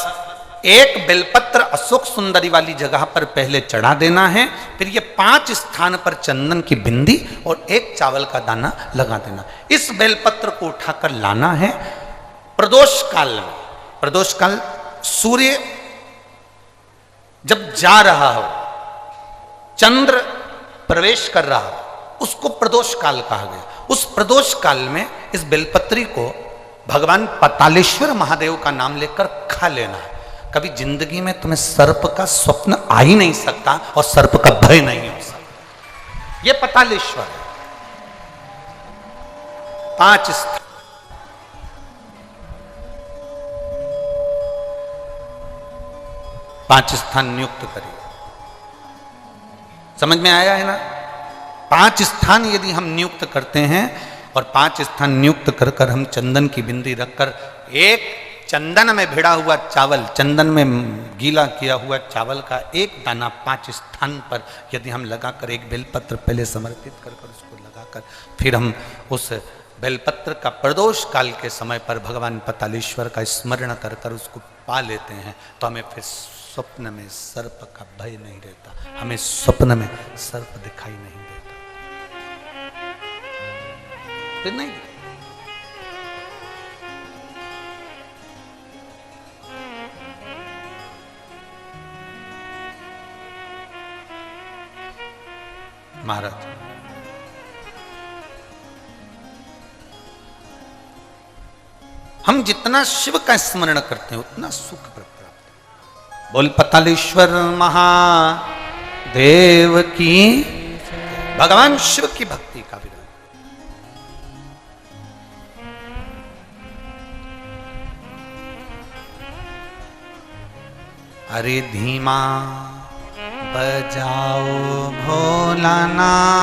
एक बेलपत्र अशोक सुंदरी वाली जगह पर पहले चढ़ा देना है, फिर ये 5 स्थान पर चंदन की बिंदी और एक चावल का दाना लगा देना। इस बेलपत्र को उठाकर लाना है प्रदोष काल में। प्रदोष काल सूर्य जब जा रहा हो, चंद्र प्रवेश कर रहा हो, उसको प्रदोष काल कहा गया। उस प्रदोष काल में इस बेलपत्री को भगवान पतालेश्वर महादेव का नाम लेकर खा लेना है। कभी जिंदगी में तुम्हें सर्प का स्वप्न आ ही नहीं सकता और सर्प का भय नहीं हो सकता। यह पतालेश्वर है। 5 स्थान, 5 स्थान नियुक्त करिए। समझ में आया है ना? 5 स्थान यदि हम नियुक्त करते हैं और 5 स्थान नियुक्त कर कर हम चंदन की बिंदी रखकर एक चंदन में भिड़ा हुआ चावल, चंदन में गीला किया हुआ चावल का एक दाना 5 स्थान पर यदि हम लगाकर एक बेलपत्र पहले समर्पित कर कर उसको लगाकर फिर हम उस बेलपत्र का प्रदोष काल के समय पर भगवान पतालेश्वर का स्मरण कर कर उसको पा लेते हैं, तो हमें फिर स्वप्न में सर्प का भय नहीं रहता, हमें स्वप्न में सर्प दिखाई नहीं देता। फिर नहीं, महाराज। हम जितना शिव का स्मरण करते हैं उतना सुख प्राप्त है। बोल पतालेश्वर महादेव की, भगवान शिव की भक्ति का विरोध। अरे धीमा बजाओ भोलानाथ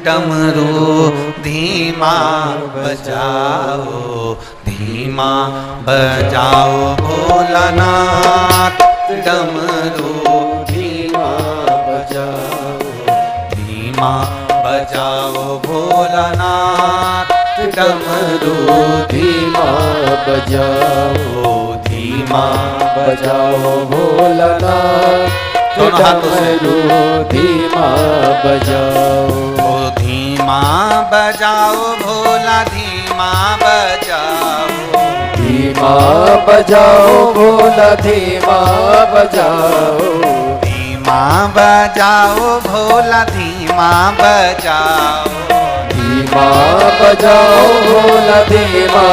डमरू, धीमा बजाओ, धीमा बजाओ भोलानाथ डमरू, धीमा बजाओ, धीमा बजाओ भोलानाथ डमरू, धीमा बजाओ, धीमा बजाओ भोलानाथ दोनों हाथों से। डमरू, धीमा बजाओ, ओ धीमा बजाओ भोला, धीमा बजाओ, धीमा बजाओ भोला, धीमा बजाओ, धीमा बजाओ भोला, धीमा बजाओ, धीमा बजाओ भोला, धीमा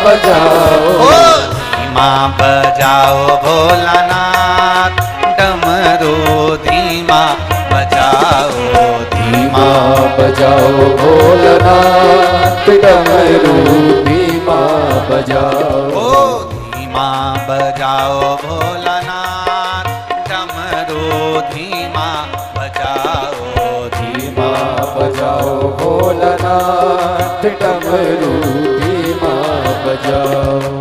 बजाओ, ओ धीमा बजाओ भोलानाथ डमरू, धीमा बजाओ, धीमा बजाओ भोलानाथ डमरू, धीमा बजाओ, ओ धीमा बजाओ भोलानाथ डमरू, धीमा बजाओ, धीमा बजाओ भोलानाथ डमरू, धीमा बजाओ।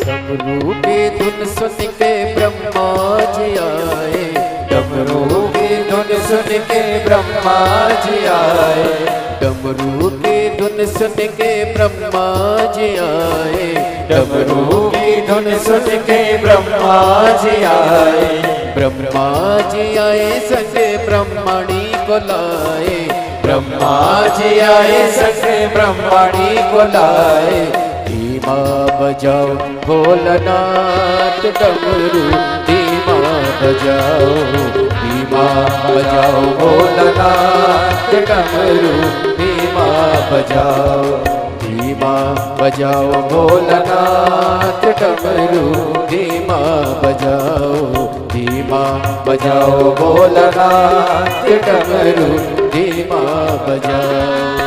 डमरू की धुन सुन के ब्रह्मा जी आए, डमरू की धुन सुन के ब्रह्मा जी आए, डमरू की धुन सुन के ब्रह्मा जी आए, डमरू की धुन सुन के ब्रह्मा जी आए, ब्रह्मा जी आए संग ब्रह्मणी को लाए, ब्रह्मा जी आए संग ब्रह्मणी को लाए। धीमा बजाओ भोलानाथ डमरू, धीमा बजाओ, धीमा धीमा बजाओ भोलानाथ डमरू धीमा बजाओ, धीमा बजाओ भोलानाथ डमरू धीमा बजाओ, धीमा बजाओ भोलानाथ डमरू धीमा बजाओ।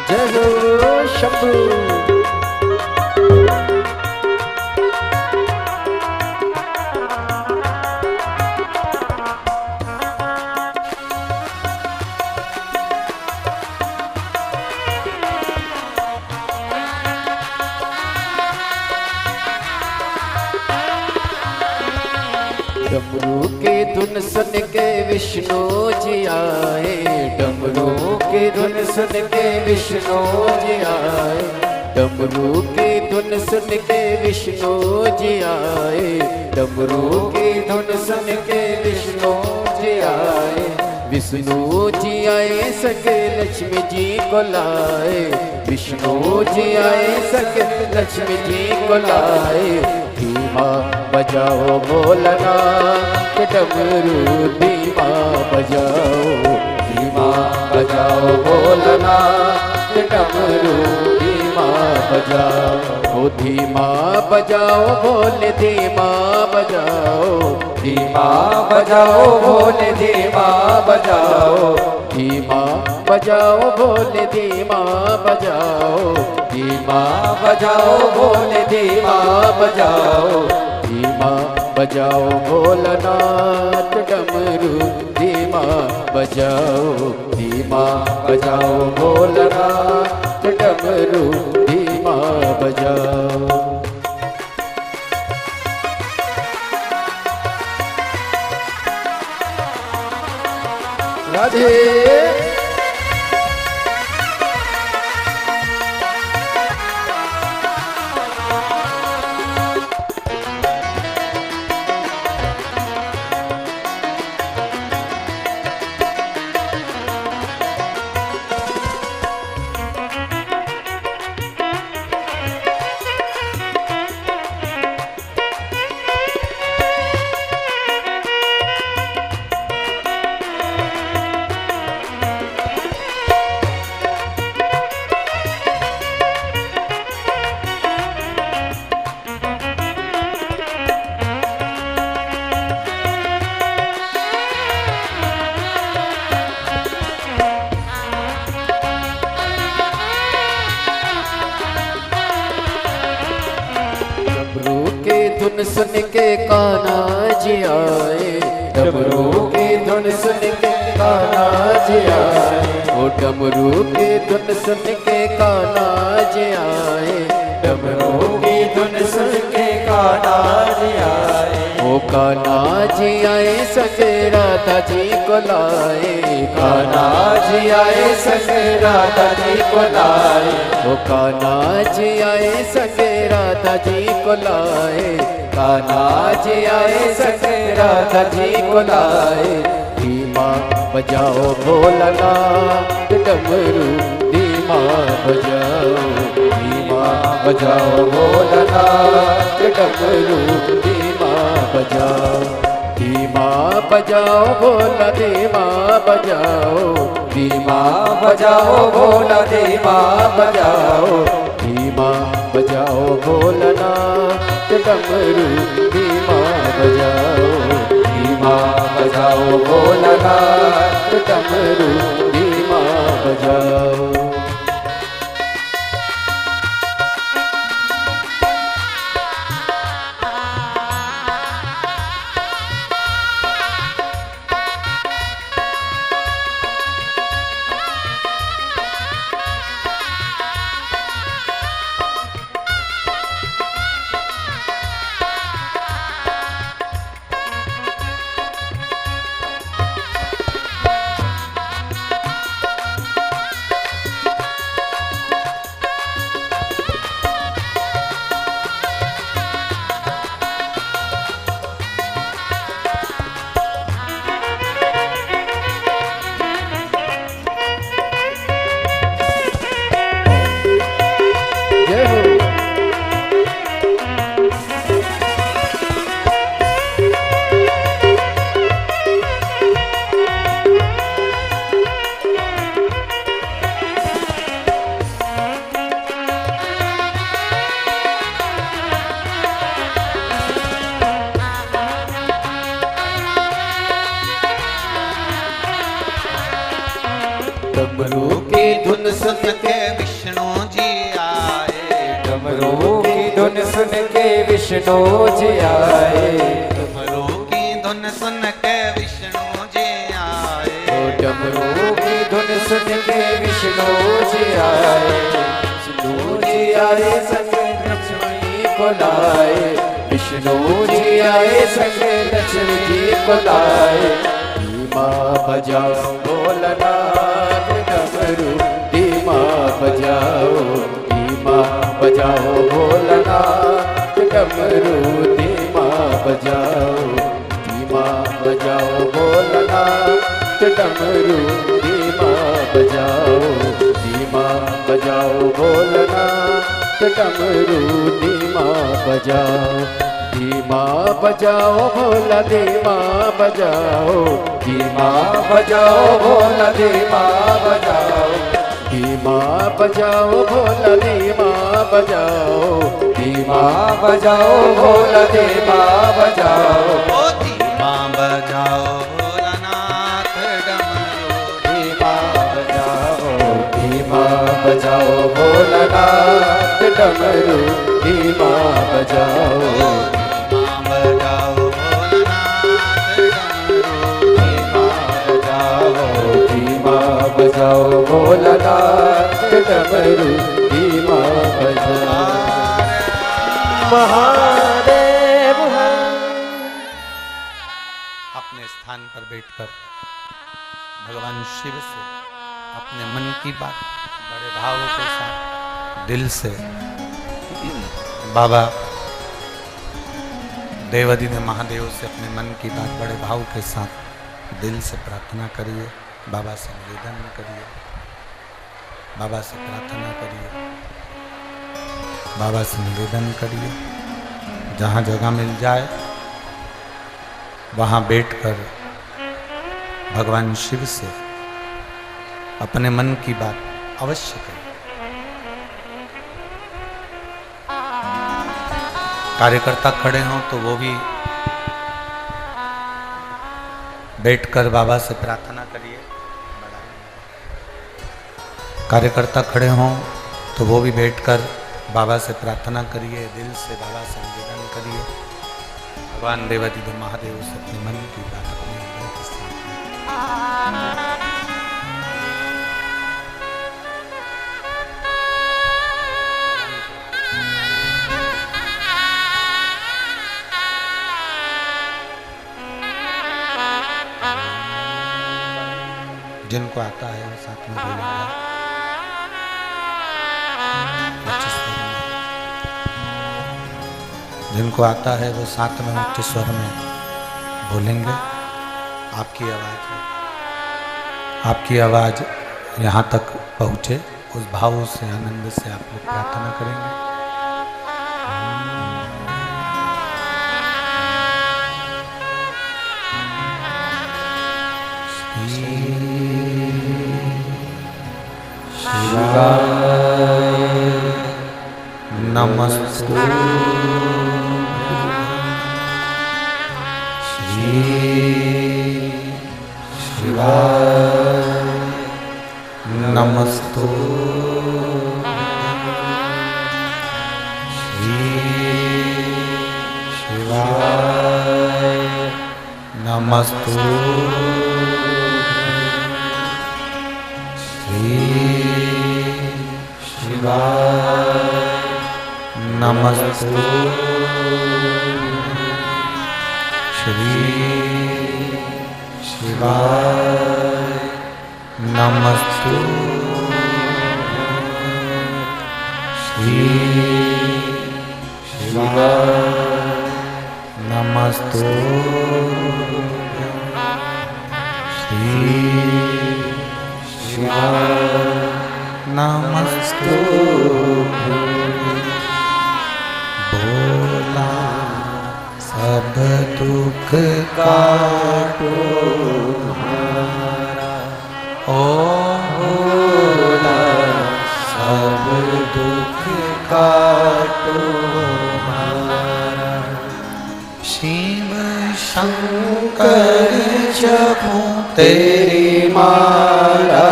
जय हो शंभू। डमरू के धुन सुन के विष्णु जी आए, डमरू के धुन सुन के विष्णु जी आए, डमरू के धुन सुन के विष्णु जी आए, डमरू के धुन सुन के विष्णु जी आए, विष्णु जी आए सके लक्ष्मी जी को लाए, विष्णु जी आए सके लक्ष्मी जी को लाए, धीमा बजाओ भोलानाथ डमरू धीमा बजाओ, धीमा बजाओ भोलानाथ डमरू धीमा बजाओ, ओ धीमा बजाओ भोले धीमा बजाओ, धीमा बजाओ भोले धीमा बजाओ, धीमा बजाओ भोले धीमा बजाओ, धीमा बजाओ भोले धीमा बजाओ, धीमा बजाओ भोलानाथ डमरू धीमा बजाओ, धीमा बजाओ भोलानाथ डमरू धीमा बजाओ। राधे धुन सुन के कान्हा जी आए, डमरू की धुन सुन के कान्हा जी आए, ओ डमरू की धुन सुन के कान्हा जी आए, डमरू की धुन सुन के कान्हा जी आए, ओ कान्हा जी आए सके राधा जी को लाए, कान्हा जी आए सके राधा जी को लाए, ओ कान्हा जी आए सके राधा जी को लाए, कान्हा जी आए सके राधा जी को लाए, धीमा बजाओ भोलानाथ डमरू धीमा बजाओ, धीमा बजाओ भोलानाथ डमरू धीमा बजाओ, धीमा बजाओ भोला धीमा बजाओ, धीमा बजाओ भोला धीमा बजाओ, धीमा बजाओ भोलानाथ डमरू धीमा बजाओ, धीमा बजाओ भोलानाथ डमरू धीमा बजाओ। डमरू की धुन सुन के विष्णु जी आए, डमरू की धुन सुन के विष्णु जी आए, डमरू की धुन सुन के विष्णु जी आए, डमरू की धुन सुन के विष्णु जी आए, विष्णु जी आए संग लक्ष्मी को लाए, विष्णु जी आए संग लक्ष्मी जी को लाए, धीमा बजाओ भोलानाथ डमरू धीमा बजाओ, धीमा बजाओ भोलानाथ डमरू धीमा बजाओ, धीमा बजाओ भोलानाथ डमरू धीमा बजाओ, धीमा बजाओ भोलानाथ डमरू धीमा बजाओ, धीमा बजाओ भोला धीमा बजाओ, धीमा बजाओ भोला धीमा बजाओ, धीमा बजाओ भोला धीमा बजाओ, धीमा बजाओ भोला धीमा बजाओ, ओ धीमा बजाओ भोलानाथ डमरू धीमा बजाओ, धीमा बजाओ भोलानाथ डमरू धीमा बजाओ, बजाओ भोलानाथ डमरू धीमा बजाओ। महादेव अपने स्थान पर बैठकर भगवान शिव से अपने मन की बात बड़े भावों के साथ दिल से बाबा देवादिदेव महादेव से अपने मन की बात बड़े भाव के साथ दिल से प्रार्थना करिए, बाबा से निवेदन करिए, बाबा से प्रार्थना करिए, बाबा से निवेदन करिए। जहाँ जगह मिल जाए वहाँ बैठकर भगवान शिव से अपने मन की बात अवश्य करिए। कार्यकर्ता खड़े हों तो वो भी बैठकर बाबा से प्रार्थना करिए। कार्यकर्ता खड़े हों तो वो भी बैठकर बाबा से प्रार्थना करिए, दिल से बाबा से निवेदन करिए। भगवान देवादिदेव महादेव से अपने मन की बात अपने हृदय के साथ जिनको आता है वो साथ में बोलेंगे उच्च स्वर में, जिनको आता है वो साथ में उच्च स्वर में बोलेंगे। आपकी आवाज़ यहाँ तक पहुँचे, उस भाव से आनंद से आप लोग प्रार्थना करेंगे। नमस्तु श्री शिवाय नमस्तु श्री शिवाय नमस्तु श्री शिवाय नमस्तु श्री शिवाय नमस्तु श्री शिवाय नमस्तु श्री शिवाय नमस्तु भोला सब दुख काटो ओ भोला सब दुख काटो शिव शंकर जपो तेरी माला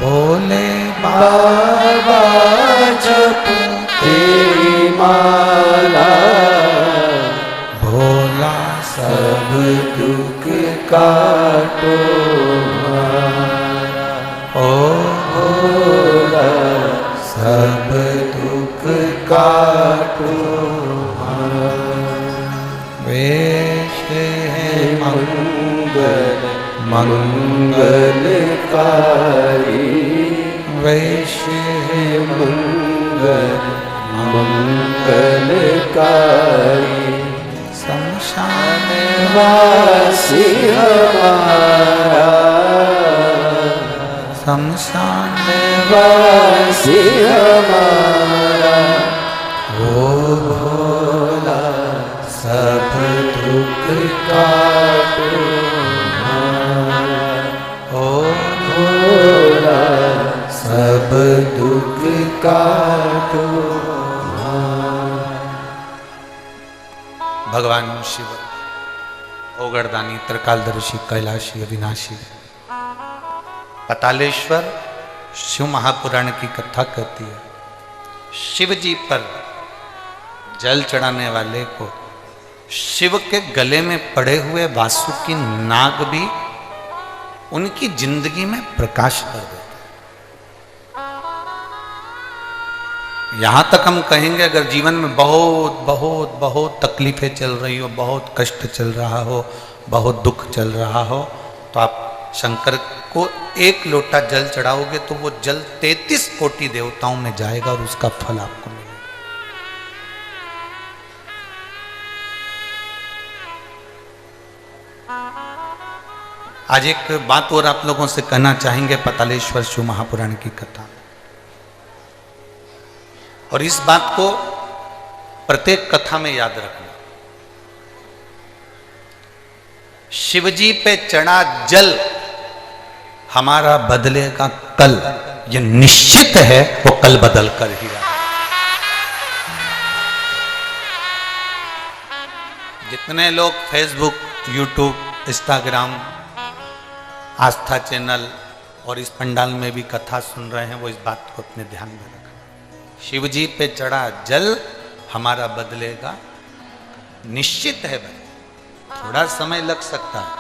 भोले बाबा जपो तेरी माला भोला सब दुख काटो ओ भोला सब दुख काटो वेश है मंगल मंगलकारी वेश है मंगल मंगलकारी शमशान वासी हमारा शमशान वासी हमारा ओ भोला सब दुख काटो ओ भोला सब दुख काटो। भगवान शिव ओगरदानी त्रिकालदर्शी कैलाशी अविनाशी पतालेश्वर शिव महापुराण की कथा कहती है शिव जी पर जल चढ़ाने वाले को शिव के गले में पड़े हुए वासुकी नाग भी उनकी जिंदगी में प्रकाश कर देते। यहां तक हम कहेंगे अगर जीवन में बहुत बहुत बहुत तकलीफें चल रही हो, बहुत कष्ट चल रहा हो, बहुत दुख चल रहा हो, तो आप शंकर को एक लोटा जल चढ़ाओगे तो वो जल 33 कोटि देवताओं में जाएगा और उसका फल आपको मिलेगा। आज एक बात और आप लोगों से कहना चाहेंगे पतालेश्वर शिव महापुराण की कथा, और इस बात को प्रत्येक कथा में याद रखना। शिवजी पे चढ़ा जल हमारा बदलेगा कल, ये निश्चित है, वो कल बदल कर ही रहा। जितने लोग फेसबुक, यूट्यूब, इंस्टाग्राम, आस्था चैनल और इस पंडाल में भी कथा सुन रहे हैं, वो इस बात को अपने ध्यान में रखें। शिवजी पे चढ़ा जल हमारा बदलेगा, निश्चित है भाई। थोड़ा समय लग सकता है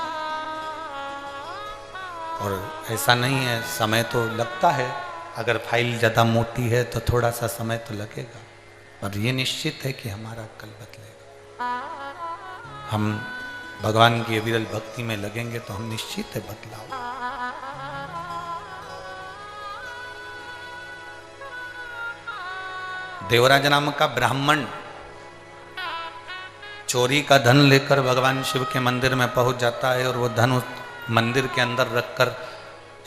और ऐसा नहीं है, समय तो लगता है। अगर फाइल ज़्यादा मोटी है तो थोड़ा सा समय तो लगेगा, पर ये निश्चित है कि हमारा कल बदलेगा। हम भगवान की अविरल भक्ति में लगेंगे तो हम निश्चित है बदलाव। देवराज नाम का ब्राह्मण चोरी का धन लेकर भगवान शिव के मंदिर में पहुंच जाता है और वो धन उस मंदिर के अंदर रखकर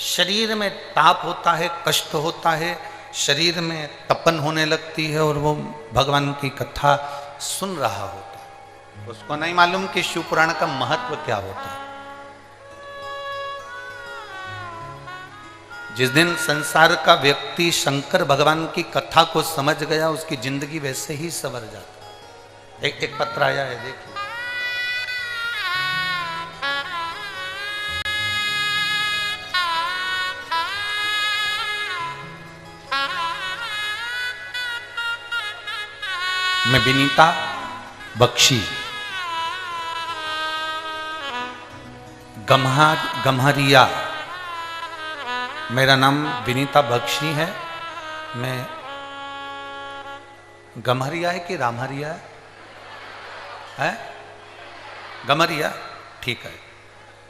शरीर में ताप होता है, कष्ट होता है, शरीर में तपन होने लगती है और वो भगवान की कथा सुन रहा होता है। उसको नहीं मालूम कि शिव पुराण का महत्व क्या होता है। जिस दिन संसार का व्यक्ति शंकर भगवान की कथा को समझ गया, उसकी जिंदगी वैसे ही संवर जाती। एक पत्र आया है, देखिए। मैं विनीता बख्शी, गम्हरिया, मेरा नाम विनीता बख्शी है। मैं गम्हरिया है कि रामहरिया है? गम्हरिया, ठीक है,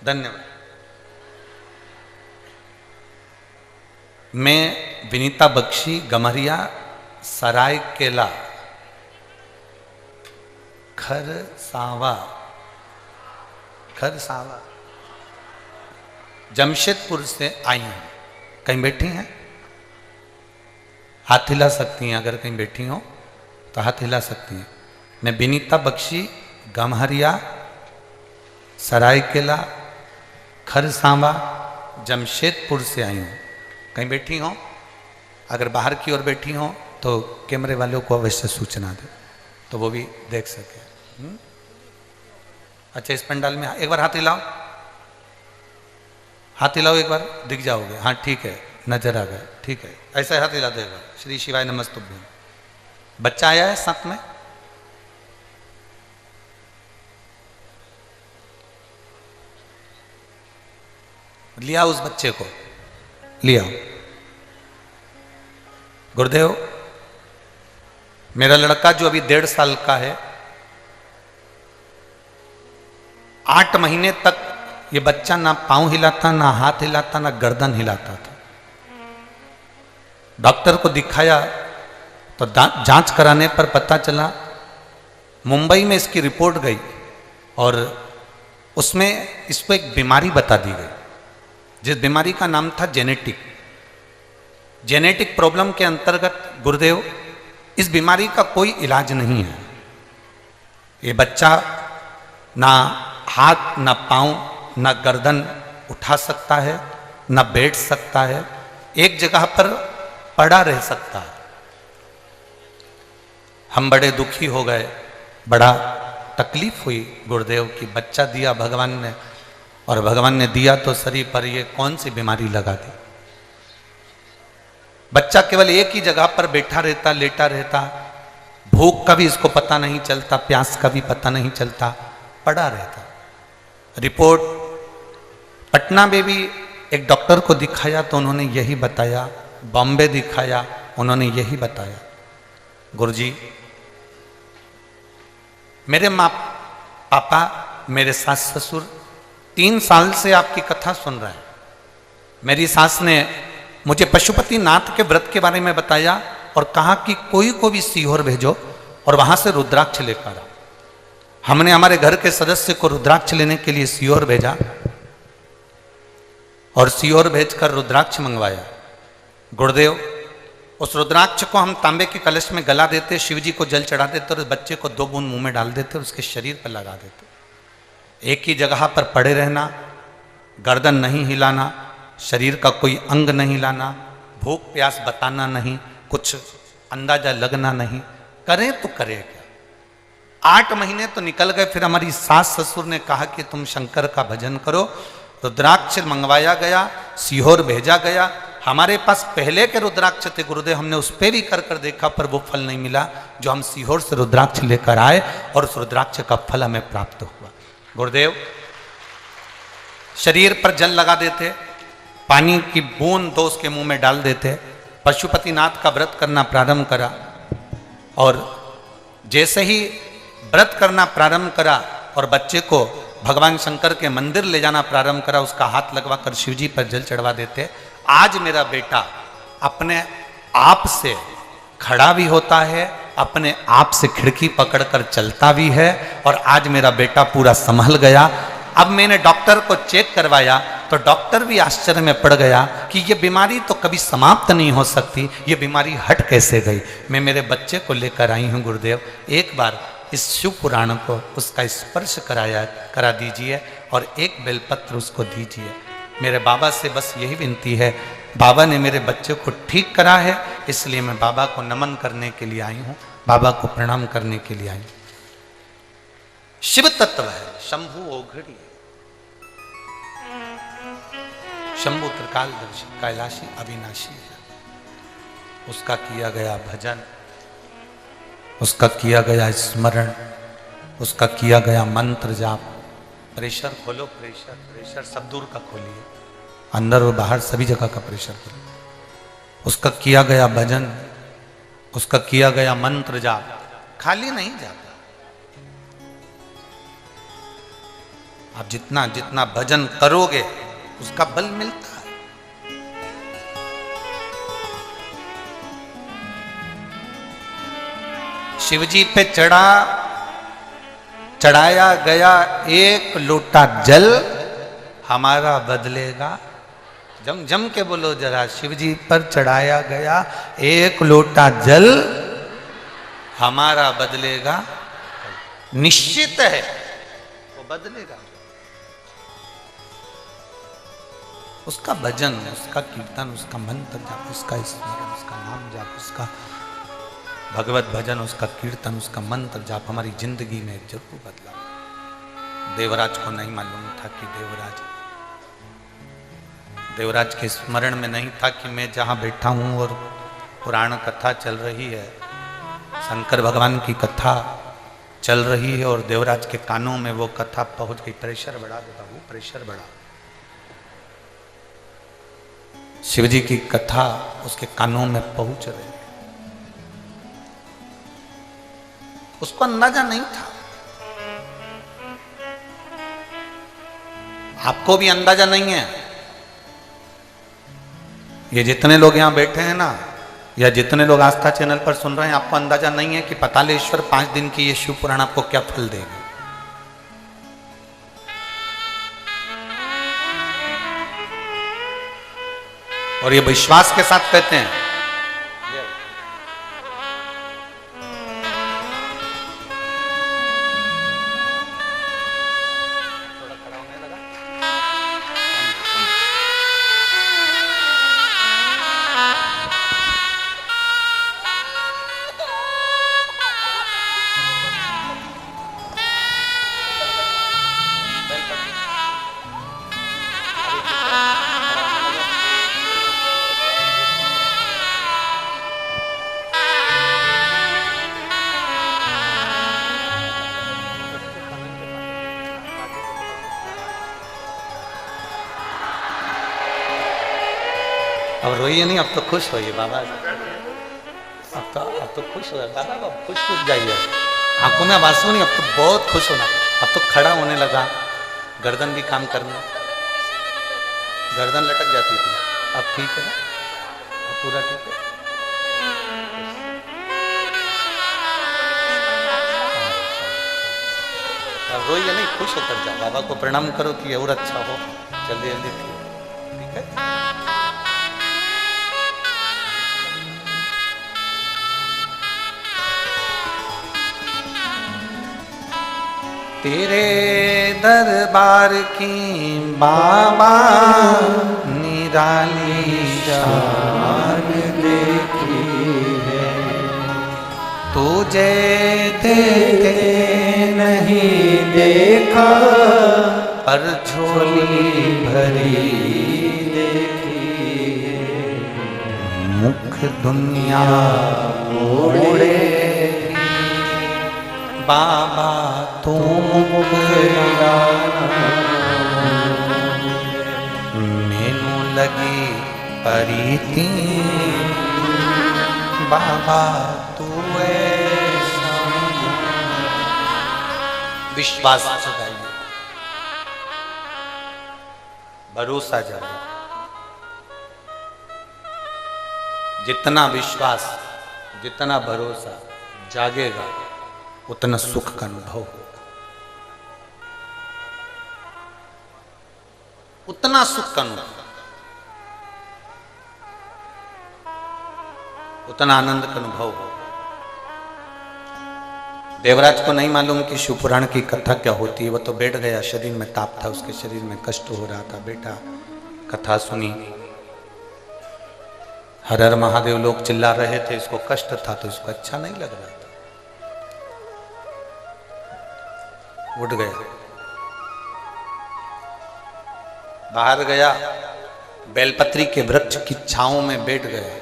धन्यवाद। मैं विनीता बख्शी, गम्हरिया, सरायकेला, खरसावा, जमशेदपुर से आई हूं। कहीं बैठी हैं? हाथ हिला सकती हैं, अगर कहीं बैठी हो तो हाथ हिला सकती हैं। मैं विनीता बख्शी, गम्हरिया, सरायकेला, खरसावा, जमशेदपुर से आई हूं। कहीं बैठी हो? अगर बाहर की ओर बैठी हो तो कैमरे वालों को अवश्य सूचना दे, तो वो भी देख सके। अच्छा, इस पंडाल में एक बार हाथ हिलाओ, हाथ हिलाओ एक बार, दिख जाओगे। हाँ ठीक है, नजर आ गया, ठीक है, ऐसा हाथ हिला देगा। श्री शिवाय नमस्तुभ्यं। बच्चा आया है साथ में? लिया उस बच्चे को, लिया। गुरुदेव, मेरा लड़का जो अभी 1.5 साल का है, 8 महीने तक ये बच्चा ना पांव हिलाता, ना हाथ हिलाता, ना गर्दन हिलाता था। डॉक्टर को दिखाया तो जांच कराने पर पता चला, मुंबई में इसकी रिपोर्ट गई और उसमें इसको एक बीमारी बता दी गई, जिस बीमारी का नाम था जेनेटिक प्रॉब्लम के अंतर्गत। गुरुदेव, इस बीमारी का कोई इलाज नहीं है। ये बच्चा ना हाथ, ना पांव, ना गर्दन उठा सकता है, ना बैठ सकता है, एक जगह पर पड़ा रह सकता है। हम बड़े दुखी हो गए, बड़ा तकलीफ हुई गुरुदेव की बच्चा दिया भगवान ने, और भगवान ने दिया तो शरीर पर ये कौन सी बीमारी लगा दी। बच्चा केवल एक ही जगह पर बैठा रहता, लेटा रहता, भूख का भी इसको पता नहीं चलता, प्यास का भी पता नहीं चलता, पड़ा रहता। रिपोर्ट पटना में भी एक डॉक्टर को दिखाया तो उन्होंने यही बताया, बॉम्बे दिखाया, उन्होंने यही बताया। गुरुजी, मेरे माँ पापा, मेरे सास ससुर 3 साल से आपकी कथा सुन रहे हैं। मेरी सास ने मुझे पशुपति नाथ के व्रत के बारे में बताया और कहा कि कोई को भी सीहोर भेजो और वहां से रुद्राक्ष लेकर आओ। हमने हमारे घर के सदस्य को रुद्राक्ष लेने के लिए सीहोर भेजा और सीहोर भेजकर रुद्राक्ष मंगवाया। गुरुदेव, उस रुद्राक्ष को हम तांबे के कलश में गला देते, शिव जी को जल चढ़ा देते और उस बच्चे को 2 बूंद मुंह में डाल देते और उसके शरीर पर लगा देते। एक ही जगह पर पड़े रहना, गर्दन नहीं हिलाना, शरीर का कोई अंग नहीं हिलाना, भूख प्यास बताना नहीं, कुछ अंदाजा लगना नहीं, करें तो करें क्या। 8 महीने तो निकल गए, फिर हमारी सास ससुर ने कहा कि तुम शंकर का भजन करो। रुद्राक्ष मंगवाया गया, सीहोर भेजा गया। हमारे पास पहले के रुद्राक्ष थे गुरुदेव, हमने उस पर भी कर देखा पर वो फल नहीं मिला जो हम सीहोर से रुद्राक्ष लेकर आए, और उस रुद्राक्ष का फल हमें प्राप्त हुआ। गुरुदेव, शरीर पर जल लगा देते, पानी की बूंद 2 उसके मुंह में डाल देते, पशुपतिनाथ का व्रत करना प्रारंभ करा, और जैसे ही व्रत करना प्रारंभ करा और बच्चे को भगवान शंकर के मंदिर ले जाना प्रारंभ करा, उसका हाथ लगवाकर शिव जी पर जल चढ़वा देते। आज मेरा बेटा अपने आप से खड़ा भी होता है, अपने आप से खिड़की पकड़कर चलता भी है, और आज मेरा बेटा पूरा संभल गया। अब मैंने डॉक्टर को चेक करवाया तो डॉक्टर भी आश्चर्य में पड़ गया कि ये बीमारी तो कभी समाप्त नहीं हो सकती, ये बीमारी हट कैसे गई। मैं मेरे बच्चे को लेकर आई हूँ गुरुदेव, एक बार इस शिव पुराण को उसका स्पर्श करा दीजिए और एक बेलपत्र उसको दीजिए। मेरे बाबा से बस यही विनती है बाबा ने मेरे बच्चे को ठीक करा है, इसलिए मैं बाबा को नमन करने के लिए आई हूं, बाबा को प्रणाम करने के लिए आई हूं। शिव तत्व है, शंभु ओघड़ी, शंभु त्रिकालदर्शी, कैलाशी, अविनाशी है। उसका किया गया भजन, उसका किया गया स्मरण, उसका किया गया मंत्र जाप। प्रेशर खोलो, प्रेशर प्रेशर सब दूर का खोलिए, अंदर और बाहर सभी जगह का प्रेशर खोलो। उसका किया गया भजन, उसका किया गया मंत्र जाप खाली नहीं जाता। आप जितना जितना भजन करोगे उसका बल मिलता है। शिवजी पे चढ़ाया गया एक लोटा जल हमारा बदलेगा। जम जम के बोलो जरा, शिवजी पर चढ़ाया गया एक लोटा जल हमारा बदलेगा। निश्चित है वो बदलेगा। उसका भजन, उसका कीर्तन, उसका मंत्र जाप, उसका स्मरण, उसका नाम जाप, उसका भगवत भजन, उसका कीर्तन, उसका मंत्र जाप हमारी जिंदगी में जरूर बदला। देवराज को नहीं मालूम था कि देवराज के स्मरण में नहीं था कि मैं जहां बैठा हूं और पुराण कथा चल रही है, शंकर भगवान की कथा चल रही है और देवराज के कानों में वो कथा पहुंच गई। प्रेशर बढ़ा देता, वो प्रेशर बढ़ा। शिवजी की कथा उसके कानों में पहुंच रही है। उसको अंदाजा नहीं था। आपको भी अंदाजा नहीं है। ये जितने लोग यहां बैठे हैं ना, या जितने लोग आस्था चैनल पर सुन रहे हैं, आपको अंदाजा नहीं है कि पातालेश्वर 5 दिन की ये शिव पुराण आपको क्या फल देगा। और ये विश्वास के साथ कहते हैं। अब रोइए नहीं, अब तो खुश होइए बाबा। अब तो खुश हो बाबा, अब खुश जाइए। आंखों में आंसू नहीं, अब तो बहुत खुश होना। अब तो खड़ा होने लगा, गर्दन भी काम करना। गर्दन लटक जाती थी, अब ठीक है, अब पूरा ठीक है। अब रोइए नहीं, खुश होकर जाओ। बाबा को प्रणाम करो कि और अच्छा हो, जल्दी जल्दी ठीक है। तेरे दरबार की बाबा निराली शान देखी है, तुझे देखे नहीं देखा पर झोली भरी देखी है। मुख दुनिया मोड़े बाबा तू मुखड़ा, मैनू लगी परीती बाबा तू ऐसा। विश्वास जगाइए, भरोसा जगाइए। जितना विश्वास, जितना भरोसा जागेगा, उतना सुख का अनुभव होगा, उतना सुख का अनुभव, उतना आनंद का अनुभव होगा। देवराज को नहीं मालूम कि शिव पुराण की कथा क्या होती है। वो तो बैठ गया, शरीर में ताप था, उसके शरीर में कष्ट हो रहा था। बेटा कथा सुनी, हर हर महादेव लोग चिल्ला रहे थे, इसको कष्ट था तो इसको अच्छा नहीं लग रहा था, उठ गया, बाहर गया, बेलपत्री के वृक्ष की छांव में बैठ गया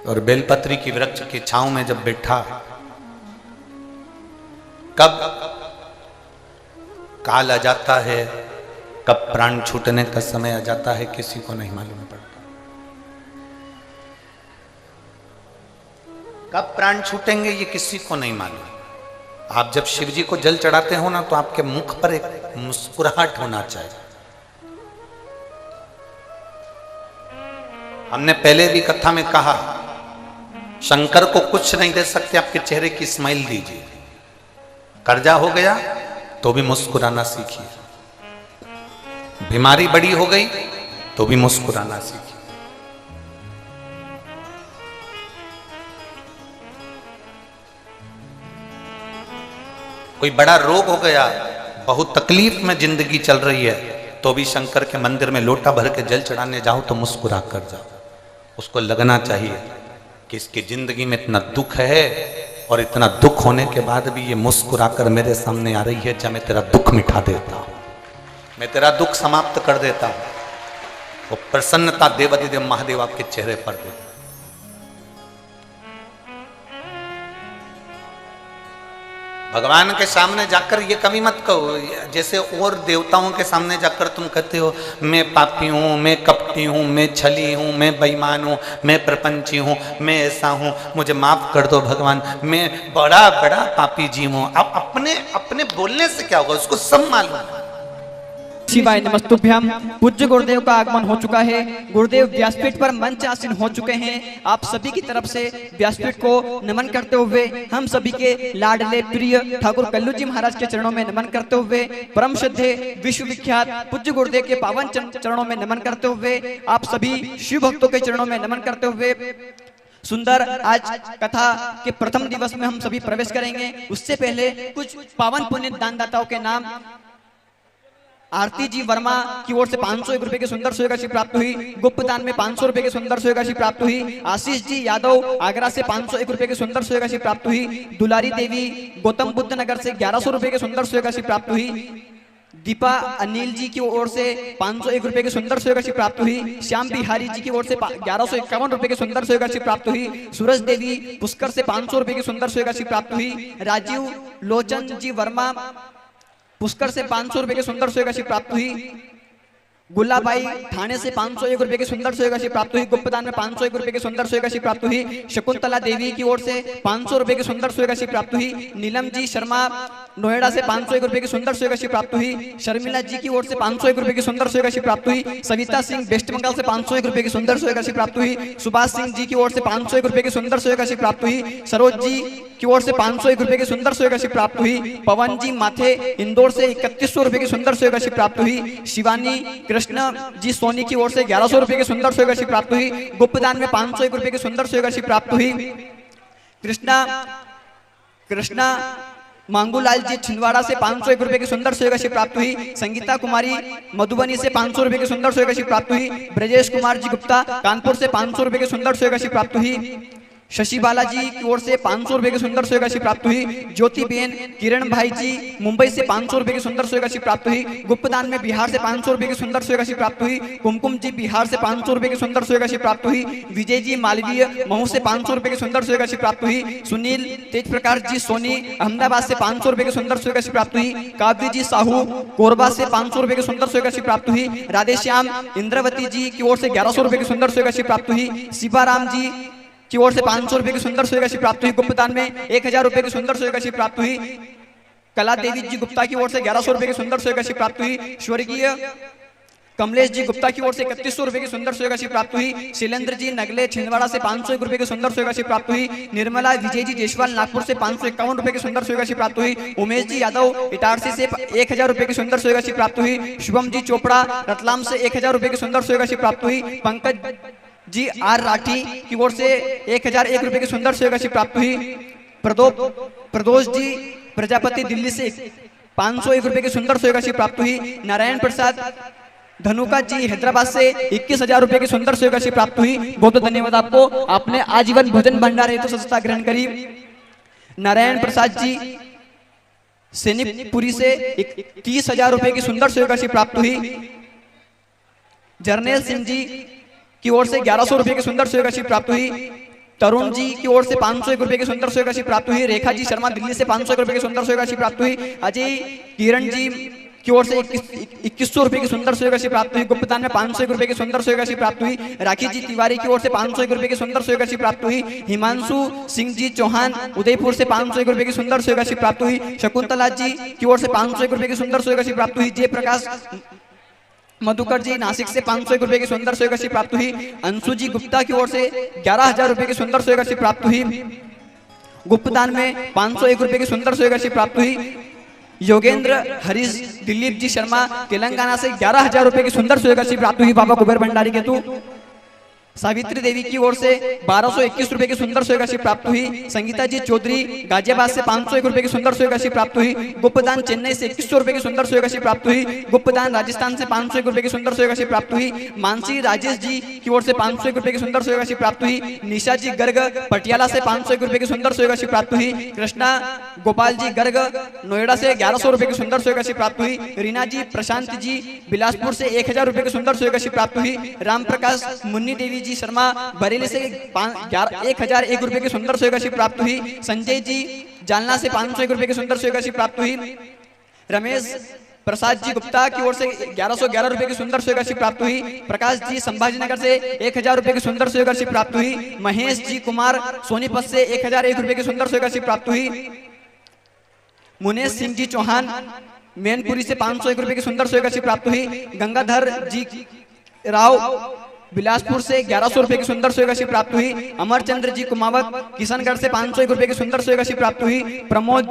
और बेलपत्री की वृक्ष की छांव में जब बैठा, कब काल आ जाता है, कब प्राण छूटने का समय आ जाता है, किसी को नहीं मालूम पड़ता। कब प्राण छूटेंगे ये किसी को नहीं मालूम। आप जब शिव जी को जल चढ़ाते हो ना, तो आपके मुख पर एक मुस्कुराहट होना चाहिए। हमने पहले भी कथा में कहा, शंकर को कुछ नहीं दे सकते, आपके चेहरे की स्माइल दीजिए। कर्जा हो गया तो भी मुस्कुराना सीखिए, बीमारी बड़ी हो गई तो भी मुस्कुराना सीखिए। कोई बड़ा रोग हो गया, बहुत तकलीफ में जिंदगी चल रही है, तो भी शंकर के मंदिर में लोटा भर के जल चढ़ाने जाओ तो मुस्कुरा कर जाओ। उसको लगना चाहिए कि इसकी जिंदगी में इतना दुख है और इतना दुख होने के बाद भी ये मुस्कुरा कर मेरे सामने आ रही है। चाहे मैं तेरा दुख मिटा देता हूं, मैं तेरा दुख समाप्त कर देता हूं। वो प्रसन्नता देवाधिदेव महादेव आपके चेहरे पर देता। भगवान के सामने जाकर ये कभी मत कहो, जैसे और देवताओं के सामने जाकर तुम कहते हो मैं पापी हूँ, मैं कपटी हूँ, मैं छली हूँ, मैं बेईमान हूँ, मैं प्रपंची हूँ, मैं ऐसा हूँ, मुझे माफ कर दो भगवान, मैं बड़ा बड़ा पापी जीव हूँ। अब अपने अपने बोलने से क्या होगा, उसको सब मालूम है। शिवाय नमस्तुभ्यम। पूज्य गुरुदेव का आगमन हो चुका है। गुरुदेव व्यासपीठ पर मंच आसीन हो चुके हैं। आप सभी की तरफ से व्यासपीठ को नमन करते हुए हम सभी के लाडले प्रिय ठाकुर कल्लू जी महाराज के चरणों में नमन करते हुए, परम श्रद्धे विश्व विख्यात पूज्य गुरुदेव के पावन चरणों में नमन करते हुए, आप सभी शिव भक्तों के चरणों में नमन करते हुए सुंदर आज कथा के प्रथम दिवस में हम सभी प्रवेश करेंगे। उससे पहले कुछ पावन पुण्य दानदाताओं के नाम। आरती जी वर्मा की ओर से 501 रुपए की सुंदर सोई राशि प्राप्त हुई। गुप्त दान में 500 रुपए की सुंदर सोई राशि प्राप्त हुई। आशीष जी यादव आगरा से 501 रुपए की सुंदर सोई राशि प्राप्त हुई। दुलारी देवी गौतम बुद्ध नगर से 1100 रुपए की सुंदर सोई राशि प्राप्त हुई। दीपा अनिल जी की ओर से 501 रुपए की सुंदर सोई राशि प्राप्त हुई। श्याम बिहारी जी की ओर से 1151 रुपए की सुंदर सोई राशि प्राप्त हुई। सूरज देवी पुष्कर से 500 रुपए की सुंदर सोई राशि प्राप्त हुई। राजीव लोचन जी वर्मा पुष्कर से 500 रुपए की सुंदर सोई राशि प्राप्त हुई। गुलाबाई थाने से 501 रुपए की सुंदर सोई राशि प्राप्त हुई। गुप्तदान में 501 रुपए की सुंदर सोई राशि प्राप्त हुई। शकुंतला देवी की ओर से 500 रुपए की सुंदर सोई राशि प्राप्त हुई। नीलम जी शर्मा नोएडा से 501 रुपए की सुंदर सोई राशि प्राप्त हुई। शर्मिला जी की ओर से 501 रुपए की सुंदर सोई राशि प्राप्त हुई। सविता सिंह वेस्ट बंगाल से 501 रुपए की सुंदर सोई राशि प्राप्त हुई। सुभाष सिंह जी की ओर से 501 रुपए की सुंदर सोई राशि प्राप्त हुई। सरोज जी की ओर से 501 रुपए की सुंदर सोई राशि प्राप्त हुई। पवन जी माथे इंदौर से 3100 रुपए की सुंदर सोई राशि प्राप्त हुई। शिवानी कृष्ण जी सोनी की ओर से 1100 रुपए की सुंदर सोई राशि प्राप्त हुई। गुप्तदान में 501 रुपए की सुंदर सोई राशि प्राप्त हुई। कृष्णा मांगूलाल जी छिंदवाड़ा से 501 रुपए की सुंदर सोई राशि प्राप्त हुई। संगीता कुमारी मधुबनी से 500 रुपए की सुंदर सोई राशि प्राप्त हुई। ब्रजेश कुमार जी गुप्ता कानपुर से 500 रुपए की सुंदर सोई राशि प्राप्त हुई। शशि बालाजी की ओर से 500 रुपए की सुंदर सोई राशि प्राप्त हुई। ज्योति बेन किरण भाई जी मुंबई से 500 रुपए की सुंदर सोई राशि प्राप्त हुई। गुप्तदान में बिहार से 500 रुपए की सुंदर सोई राशि प्राप्त हुई। कुमकुम जी बिहार से 500 रुपए की सुंदर सोई राशि प्राप्त हुई। विजय जी मालवीय महू से 500 रुपए की सुंदर सोई राशि प्राप्त हुई। सुनील तेज प्रकाश जी सोनी अहमदाबाद से 500 रुपए की सुंदर सोई राशि प्राप्त हुई। काव्य जी साहू कोरबा से 500 रुपए की सुंदर सोई राशि प्राप्त हुई। राधेश्याम इंद्रवती जी की ओर से 1100 रुपए की सुंदर सोई राशि प्राप्त हुई। शिवाराम जी की ओर से 500 रुपए की सुंदर सोई राशि प्राप्त हुई। गुप्तदान में 1000 रुपए की सुंदर सोई राशि प्राप्त हुई। कला देवी जी गुप्ता की ओर से 1100 रुपए की सुंदर सोई राशि प्राप्त हुई। स्वर्गीय कमलेश जी गुप्ता की ओर से 3100 रुपए की सुंदर सोई राशि प्राप्त हुई। शैलेंद्र जी नगले छिंदवाड़ा से 501 रुपए की सुंदर सोई राशि प्राप्त हुई। निर्मला विजय जी जयसवाल नागपुर से 551 रुपए की सुंदर सोई राशि प्राप्त हुई। उमेश जी यादव इटारसी से 1000 रुपए की सुंदर सोई राशि प्राप्त हुई। शुभम जी चोपड़ा रतलाम से 1000 रुपए की सुंदर सोई राशि प्राप्त हुई। पंकज जी आर राठी की ओर से 1001 रुपए की सुंदर सोई राशि प्राप्त हुई। प्रदोष जी प्रजापति दिल्ली से 501 रुपए की सुंदर सोई राशि प्राप्त हुई। नारायण प्रसाद धनुका जी हैदराबाद से 21,000 रुपए की सुंदर सेवा राशि प्राप्त हुई। बहुत बहुत धन्यवाद आपको, आपने आजीवन भोजन भंडार हेतु सदस्यता ग्रहण करी। नारायण प्रसाद जी सैनिकपुरी से 30,000 रुपए की सुंदर सेवा राशि प्राप्त हुई। जर्नैल सिंह जी की ओर से 1100 रुपए की सुंदर सेवा राशि प्राप्त हुई। तरुण जी की ओर से 501 रुपए की सुंदर सेवा राशि प्राप्त हुई। रेखा जी शर्मा दिल्ली से 501 रुपए की सुंदर सेवा राशि प्राप्त हुई। अजय किरण जी की ओर से 2100 रुपए की सुंदर सेवा राशि प्राप्त हुई। गुप्तदान में 501 रुपए की सुंदर सेवा राशि प्राप्त हुई। राखी जी तिवारी की ओर से 501 रुपए की सुंदर सेवा राशि प्राप्त हुई। हिमांशु सिंह जी चौहान उदयपुर से 501 रुपए की सुंदर सेवा राशि प्राप्त हुई। शकुंतला जी की ओर से 501 रुपए की सुंदर सेवा राशि प्राप्त हुई। जयप्रकाश मधुकर जी नासिक से 501 रुपए की सुंदर सेवा राशि प्राप्त हुई। अंशु जी गुप्ता की ओर से 11,000 रुपए की सुंदर सेवा राशि प्राप्त हुई। गुप्तदान में 501 रुपए की सुंदर सेवा राशि प्राप्त हुई। योगेंद्र हरीश दिलीप जी शर्मा तेलंगाना से 11,000 रुपए की सुंदर सेवा राशि प्राप्त हुई बाबा कुबेर भंडारी के तू। सावित्री देवी की ओर से 1221 रुपए की सुंदर सेवा राशि प्राप्त हुई। संगीता जी चौधरी गाजियाबाद से 501 रुपए की सुंदर सेवा राशि प्राप्त हुई। गुप्तदान चेन्नई से 2100 रुपए की सुंदर सेवा राशि प्राप्त हुई। गुप्तदान राजस्थान से 501 रुपए की सुंदर सेवा राशि प्राप्त हुई। मानसी राजेश जी की ओर से 501 रुपए की सुंदर सेवा राशि प्राप्त हुई। निशा जी गर्ग पटियाला से 501 रुपए की सुंदर सेवा राशि प्राप्त हुई। कृष्णा गोपाल जी गर्ग नोएडा से 1100 रुपए की सुंदर सेवा राशि प्राप्त हुई। रीना जी प्रशांत जी बिलासपुर से 1000 रुपए की सुंदर सेवा राशि प्राप्त हुई। राम प्रकाश मुन्नी देवी जी शर्मा बरेली से 1001 रुपए की सुंदर सेवा राशि प्राप्त हुई। संजय जी जालना से 501 रुपए की सुंदर सेवा राशि प्राप्त हुई। रमेश प्रसाद जी गुप्ता की ओर से 1111 रुपए की सुंदर सेवा राशि प्राप्त हुई। प्रकाश जी संभाजीनगर से 1000 रुपए की सुंदर सेवा राशि प्राप्त हुई। महेश जी कुमार सोनीपत से 1001 रुपए की सुंदर सेवा राशि प्राप्त हुई। मुनेश सिंह जी चौहान मैनपुरी से 501 रुपए की सुंदर सेवा राशि प्राप्त हुई। गंगाधर जी राव बिलासपुर से 1100 रुपए की सुंदर सेवा राशि प्राप्त हुई। अमरचंद्र जी कुमावत किशनगढ़ से 501 रुपए की सुंदर सेवा राशि प्राप्त हुई। प्रमोद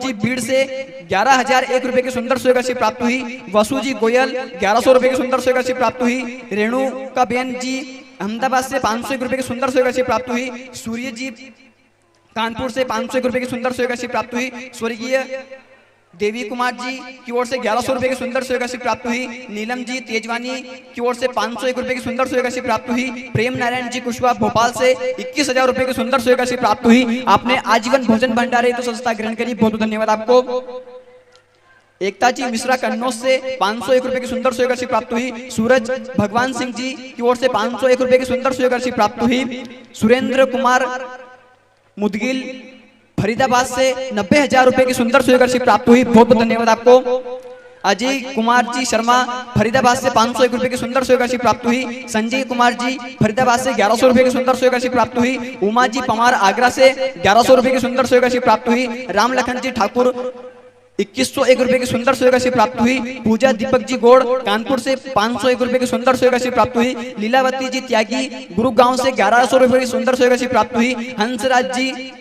जी भीड़ से 11,001 रुपए की सुंदर सेवा राशि प्राप्त हुई। वसु जी गोयल 1100 रुपए की सुंदर सेवा राशि प्राप्त हुई। रेणुका बेन जी अहमदाबाद से 501 रुपए की सुंदर सेवा राशि प्राप्त हुई। सूर्य जी कानपुर से 501 रुपए की सुंदर सेवा राशि प्राप्त हुई। स्वर्गीय देवी कुमार जी की ओर से 1100 रुपए की सुंदर सेवा राशि प्राप्त हुई। नीलम जी तेजवानी की ओर से 501 रुपए की सुंदर सेवा राशि प्राप्त हुई। प्रेम नारायण जी कुशवाहा भोपाल से 21,000 रुपए की सुंदर सेवा राशि प्राप्त हुई। आपने आजीवन भोजन भंडार हेतु सदस्यता ग्रहण करी। बहुत बहुत धन्यवाद आपको। एकता जी मिश्रा कन्नौज से 501 रुपए की सुंदर सेवा राशि प्राप्त हुई। सूरज भगवान सिंह जी की ओर से 501 रुपए की सुंदर सेवा राशि प्राप्त हुई। सुरेंद्र कुमार मुदगिल फरीदाबाद से 90,000 रुपए की सुंदर सेवा राशि प्राप्त हुई। बहुत बहुत धन्यवाद आपको। अजय कुमार जी शर्मा फरीदाबाद से 501 रुपए की सुंदर सेवा राशि प्राप्त हुई। संजय कुमार जी फरीदाबाद से 1100 रुपए की सुंदर सेवा राशि प्राप्त हुई। उमा जी पमार आगरा से 1100 रुपए की सुंदर सेवा राशि प्राप्त हुई। राम लखन जी ठाकुर 2101 रुपए की सुंदर सेवा राशि प्राप्त हुई। पूजा दीपक जी गौड़ कानपुर से 501 रुपए की सुंदर सेवा राशि प्राप्त हुई। लीलावती जी त्यागी गुरुगांव से 1100 रुपए की सुंदर सेवा राशि प्राप्त हुई। हंसराज जी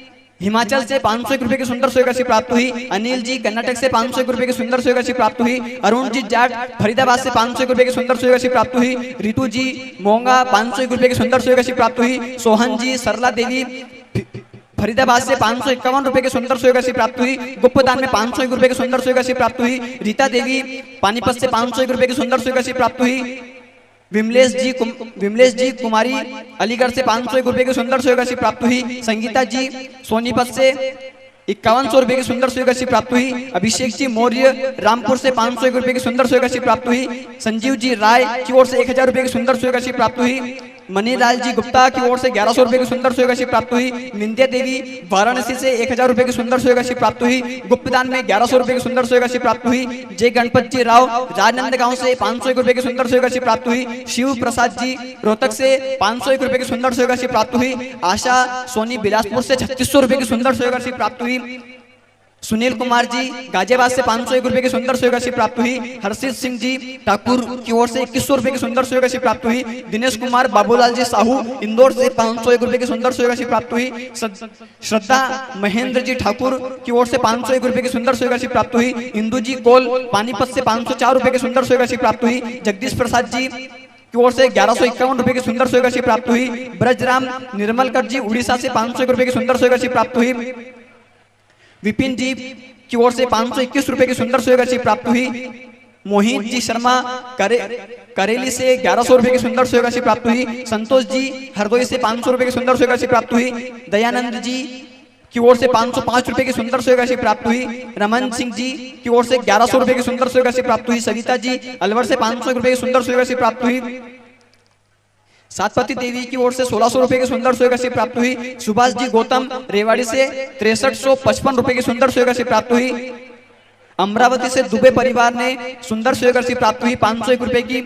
हिमाचल से 501 रुपए की सुंदर सेवा राशि प्राप्त हुई। अनिल जी कर्नाटक से 501 रुपए की सुंदर सेवा राशि प्राप्त हुई। अरुण जी जाट फरीदाबाद से 501 रुपए की सुंदर सेवा राशि प्राप्त हुई। रितु जी मोंगा 501 रुपए की सुंदर सेवा राशि प्राप्त हुई। सोहन जी सरला देवी फरीदाबाद से 551 रुपए की सुंदर सेवा राशि प्राप्त हुई। गुप्तदान में 501 रुपए की सुंदर सेवा राशि प्राप्त हुई। रीता देवी पानीपत से 501 रुपए की सुंदर सेवा राशि प्राप्त हुई। विमलेश जी कुमारी अलीगढ़ से 501 रुपए की सुंदर सेवा राशि प्राप्त हुई। संगीता जी सोनीपत से 5100 रुपए की सुंदर सेवा राशि प्राप्त हुई। अभिषेक जी मौर्य रामपुर से 501 रुपए की सुंदर सेवा राशि प्राप्त हुई। संजीव जी राय की ओर से 1000 रुपए की सुंदर सेवा राशि प्राप्त हुई। मनीलाल जी गुप्ता की ओर से 1100 रुपए की सुंदर सेवा राशि प्राप्त हुई। निंद्या देवी वाराणसी से 1000 रुपए की सुंदर सेवा राशि प्राप्त हुई। गुप्तदान में 1100 रुपए की सुंदर सेवा राशि प्राप्त हुई। जय गणपत जी राव राजनंदगांव से 501 रुपए की सुंदर सेवा राशि प्राप्त हुई। शिव प्रसाद जी रोहतक से 501 रुपए की सुंदर सेवा राशि प्राप्त हुई। आशा सोनी बिलासपुर से 3600 रुपए की सुंदर सेवा राशि प्राप्त हुई। सुनील कुमार जी गाजियाबाद से 501 रुपए की सुंदर सेवा राशि प्राप्त हुई। हर्षित सिंह जी ठाकुर की ओर से 2100 रुपए की सुंदर सेवा राशि प्राप्त हुई। दिनेश कुमार बाबूलाल जी साहू इंदौर से 501 रुपए की सुंदर सेवा राशि प्राप्त हुई। श्रद्धा महेंद्र जी ठाकुर की ओर से 501 रुपए की सुंदर सेवा राशि प्राप्त हुई। इंदू जी कोल पानीपत से 504 रुपए की सुंदर सेवा राशि प्राप्त हुई। जगदीश प्रसाद जी की ओर से 1151 रुपए की सुंदर सेवा राशि प्राप्त हुई। ब्रजराम निर्मलकर जी उड़ीसा से 501 रुपए की सुंदर सेवा राशि प्राप्त हुई। विपिन जी की ओर से 521 रुपए की सुंदर सेवा राशि प्राप्त हुई। मोहित जी शर्मा करेली से 1100 रुपए की सुंदर सुयोग राशि प्राप्त हुई। संतोष जी हरदोई से 500 रुपए की सुंदर सुयोग राशि प्राप्त हुई। दयानंद जी की ओर से 505 रुपए की सुंदर सुयोग राशि प्राप्त हुई। रमन सिंह जी की ओर से 1100 रुपए की सुंदर सुयोग राशि प्राप्त हुई। सविता जी अलवर से 500 रुपए की सुंदर सुयोग राशि प्राप्त हुई। सातपति देवी की ओर से 1600 रुपए की सुंदर सुयोग राशि प्राप्त हुई। सुभाष जी गौतम रेवाड़ी से 6355 रुपए की सुंदर सुयोग राशि प्राप्त हुई। अमरावती से दुबे परिवार ने सुंदर सुयोग राशि प्राप्त हुई 501 रुपए की।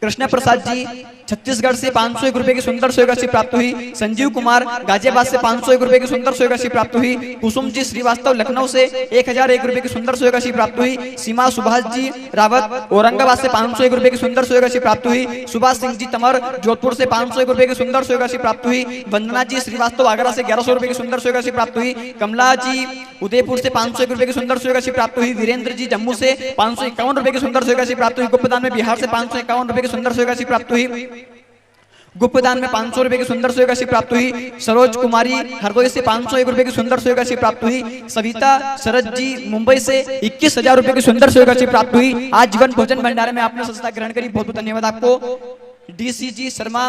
कृष्ण प्रसाद जी छत्तीसगढ़ से 501 रुपए की सुंदर सुयोग राशि प्राप्त हुई। संजीव कुमार गाजियाबाद से 501 रुपए की सुंदर सुयोग राशि प्राप्त हुई। कुसुम जी श्रीवास्तव लखनऊ से 1001 रुपए की सुंदर सुयोग राशि प्राप्त हुई। सीमा सुभाष जी रावत औरंगाबाद से 501 रुपए की सुंदर सुयोग राशि प्राप्त हुई। सुभाष सिंह जी तमर जोधपुर से 501 रुपए की सुंदर सुयोग राशि प्राप्त हुई। वंदना जी श्रीवास्तव आगरा से 1100 रुपए की सुंदर सुयोग राशि प्राप्त हुई। कमला जी उदयपुर से 501 रुपए की सुंदर सुयोग राशि प्राप्त हुई। वीरेंद्र जी जम्मू से 551 रुपए की सुंदर सुयोग राशि प्राप्त हुई। गुप्तदान में बिहार से 551 रुपए की सुंदर सुयोग राशि प्राप्त हुई। गुप्तदान में 500 रुपए की सुंदर सुयोग राशि प्राप्त हुई। सरोज कुमारी हरदोई से 501 रुपए की सुंदर सुयोग राशि प्राप्त हुई। सविता शरद जी मुंबई से 21,000 रुपए की सुंदर सुयोग राशि प्राप्त हुई। आज जीवन भोजन भंडार में आपने सदस्यता ग्रहण करी, बहुत बहुत धन्यवाद आपको। डीसी जी शर्मा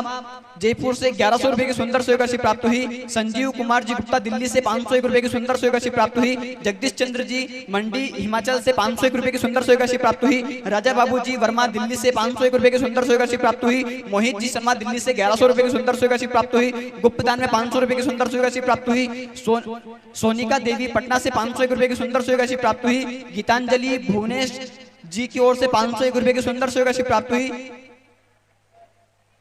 जयपुर से 1100 रुपए की सुंदर सुयोग राशि प्राप्त हुई। संजीव कुमार जी गुप्ता दिल्ली से 501 रुपए की सुंदर सुयोग राशि प्राप्त हुई। जगदीश चंद्र जी मंडी हिमाचल से 501 रुपए की सुंदर सुयोग राशि प्राप्त हुई। राजा बाबू जी वर्मा दिल्ली से 501 रुपए की सुंदर सुयोग राशि प्राप्त हुई। मोहित जी शर्मा दिल्ली से 1100 रुपए की सुंदर सुयोग राशि प्राप्त हुई। गुप्तदान में 500 रुपए की सुंदर सुयोग राशि प्राप्त हुई। सोनिका देवी पटना से 501 रुपए की सुंदर सुयोग राशि प्राप्त हुई। गीतांजलि भुवनेश जी की ओर से 501 रुपए की सुंदर सुयोग राशि प्राप्त हुई।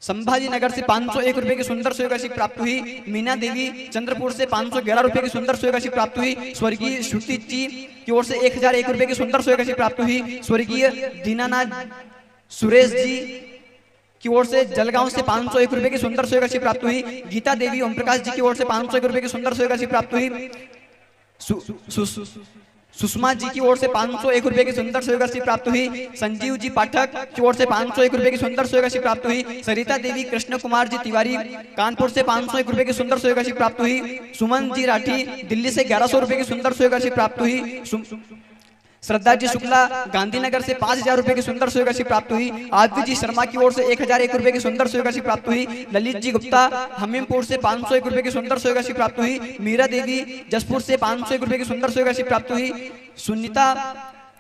संभाजी नगर से 501 रुपए की सुंदर सुयोग राशि प्राप्त हुई। मीना देवी चंद्रपुर से 511 रुपए की सुंदर सुयोग राशि प्राप्त हुई। स्वर्गीय श्रुति जी की ओर से 1001 रुपए की सुंदर सुयोग राशि प्राप्त हुई। स्वर्गीय दीनानाथ सुरेश जी की ओर से जलगांव से 501 रुपए की सुंदर सुयोग राशि प्राप्त हुई। गीता देवी ओम प्रकाश जी की ओर से 501 रुपए की सुंदर सुयोग राशि प्राप्त हुई। सुषमा जी की ओर से 501 रुपए की सुंदर सुयोग राशि प्राप्त हुई। संजीव जी पाठक की ओर से 501 रुपए की सुंदर सुयोग राशि प्राप्त हुई। सरिता देवी कृष्ण कुमार जी तिवारी कानपुर से 501 रुपए की सुंदर सुयोग राशि प्राप्त हुई। सुमन जी राठी दिल्ली से 1100 रुपए की सुंदर सुयोग राशि प्राप्त हुई। श्रद्धा जी शुक्ला गांधीनगर से 5000 रुपए की सुंदर सुयोग राशि प्राप्त हुई। आदित्य जी शर्मा की ओर से 1001 रुपए की सुंदर सुयोग राशि प्राप्त हुई। ललित जी गुप्ता हमीरपुर से 501 रुपए की सुंदर सुयोग राशि प्राप्त हुई। मीरा देवी जसपुर से 501 रुपए की सुंदर सुयोग राशि प्राप्त हुई। सुनीता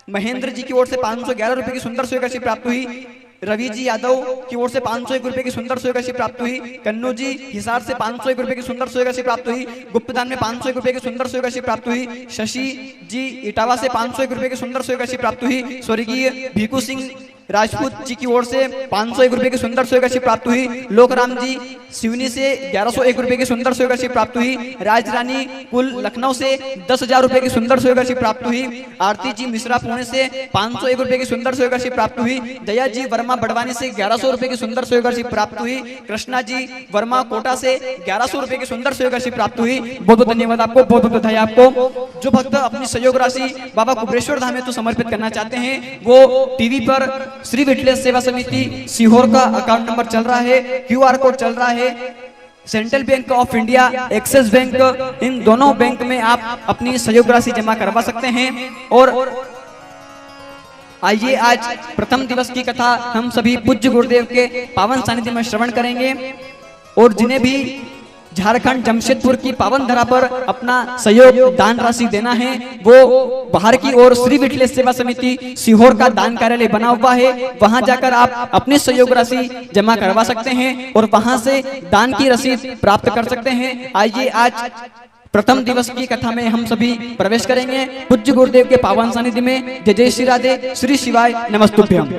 महेंद्र जी की ओर से 511 रुपए की सुंदर सुयोग राशि प्राप्त हुई। रवि जी यादव की ओर से 501 रुपए की सुंदर सुयोग राशि प्राप्त हुई। कन्नू जी हिसार से 501 रुपए की सुंदर सुयोग राशि प्राप्त हुई। गुप्तदान में 501 रुपए की सुंदर सुयोग राशि प्राप्त हुई। शशि जी इटावा से 501 रुपए की सुंदर सुयोग राशि प्राप्त हुई। स्वर्गीय भीखू सिंह राजपूत जी की ओर से 501 रुपए की सुंदर सुयोग राशि प्राप्त हुई। लोकराम जी सिवनी से 1101 रुपए की सुंदर सुयोग राशि प्राप्त हुई। राजरानी कुल लखनऊ से 10,000 रुपए की सुंदर सुयोग राशि प्राप्त हुई। आरती जी मिश्रा पुणे से 501 रुपए की सुंदर सुयोग राशि प्राप्त हुई। दया जी वर्मा बड़वानी से 1100 रुपए की सुंदर सुयोग राशि प्राप्त हुई। कृष्णा जी वर्मा कोटा से 1100 रुपए की सुंदर सुयोग राशि प्राप्त हुई। बहुत बहुत धन्यवाद आपको, बहुत बहुत बधाई आपको। जो भक्त अपनी सहयोग राशि बाबा कुबेरेश्वर धाम में तो समर्पित करना चाहते हैं वो टीवी पर श्री विठलेश सेवा समिति सीहोर का अकाउंट नंबर चल रहा है, QR कोड चल रहा है। Central Bank of India, Axis Bank, इन दोनों बैंक में आप अपनी सहयोग राशि जमा करवा सकते हैं। और आइए आज प्रथम दिवस की कथा हम सभी पूज्य गुरुदेव के पावन सानिध्य में श्रवण करेंगे। और जिन्हें भी झारखंड जमशेदपुर की पावन धरा पर अपना सहयोग दान राशि देना है वो बाहर की ओर श्री विठलेश सेवा समिति सीहोर का दान कार्यालय बना हुआ है, वहां जाकर आप अपनी सहयोग राशि जमा करवा सकते हैं और वहां से दान की रसीद प्राप्त कर सकते हैं। आइए आज प्रथम दिवस की कथा में हम सभी प्रवेश करेंगे पूज्य गुरुदेव के पावन सानिध्य में। जय जय श्री राधे, श्री शिवाय, नमस्तुभ्यम।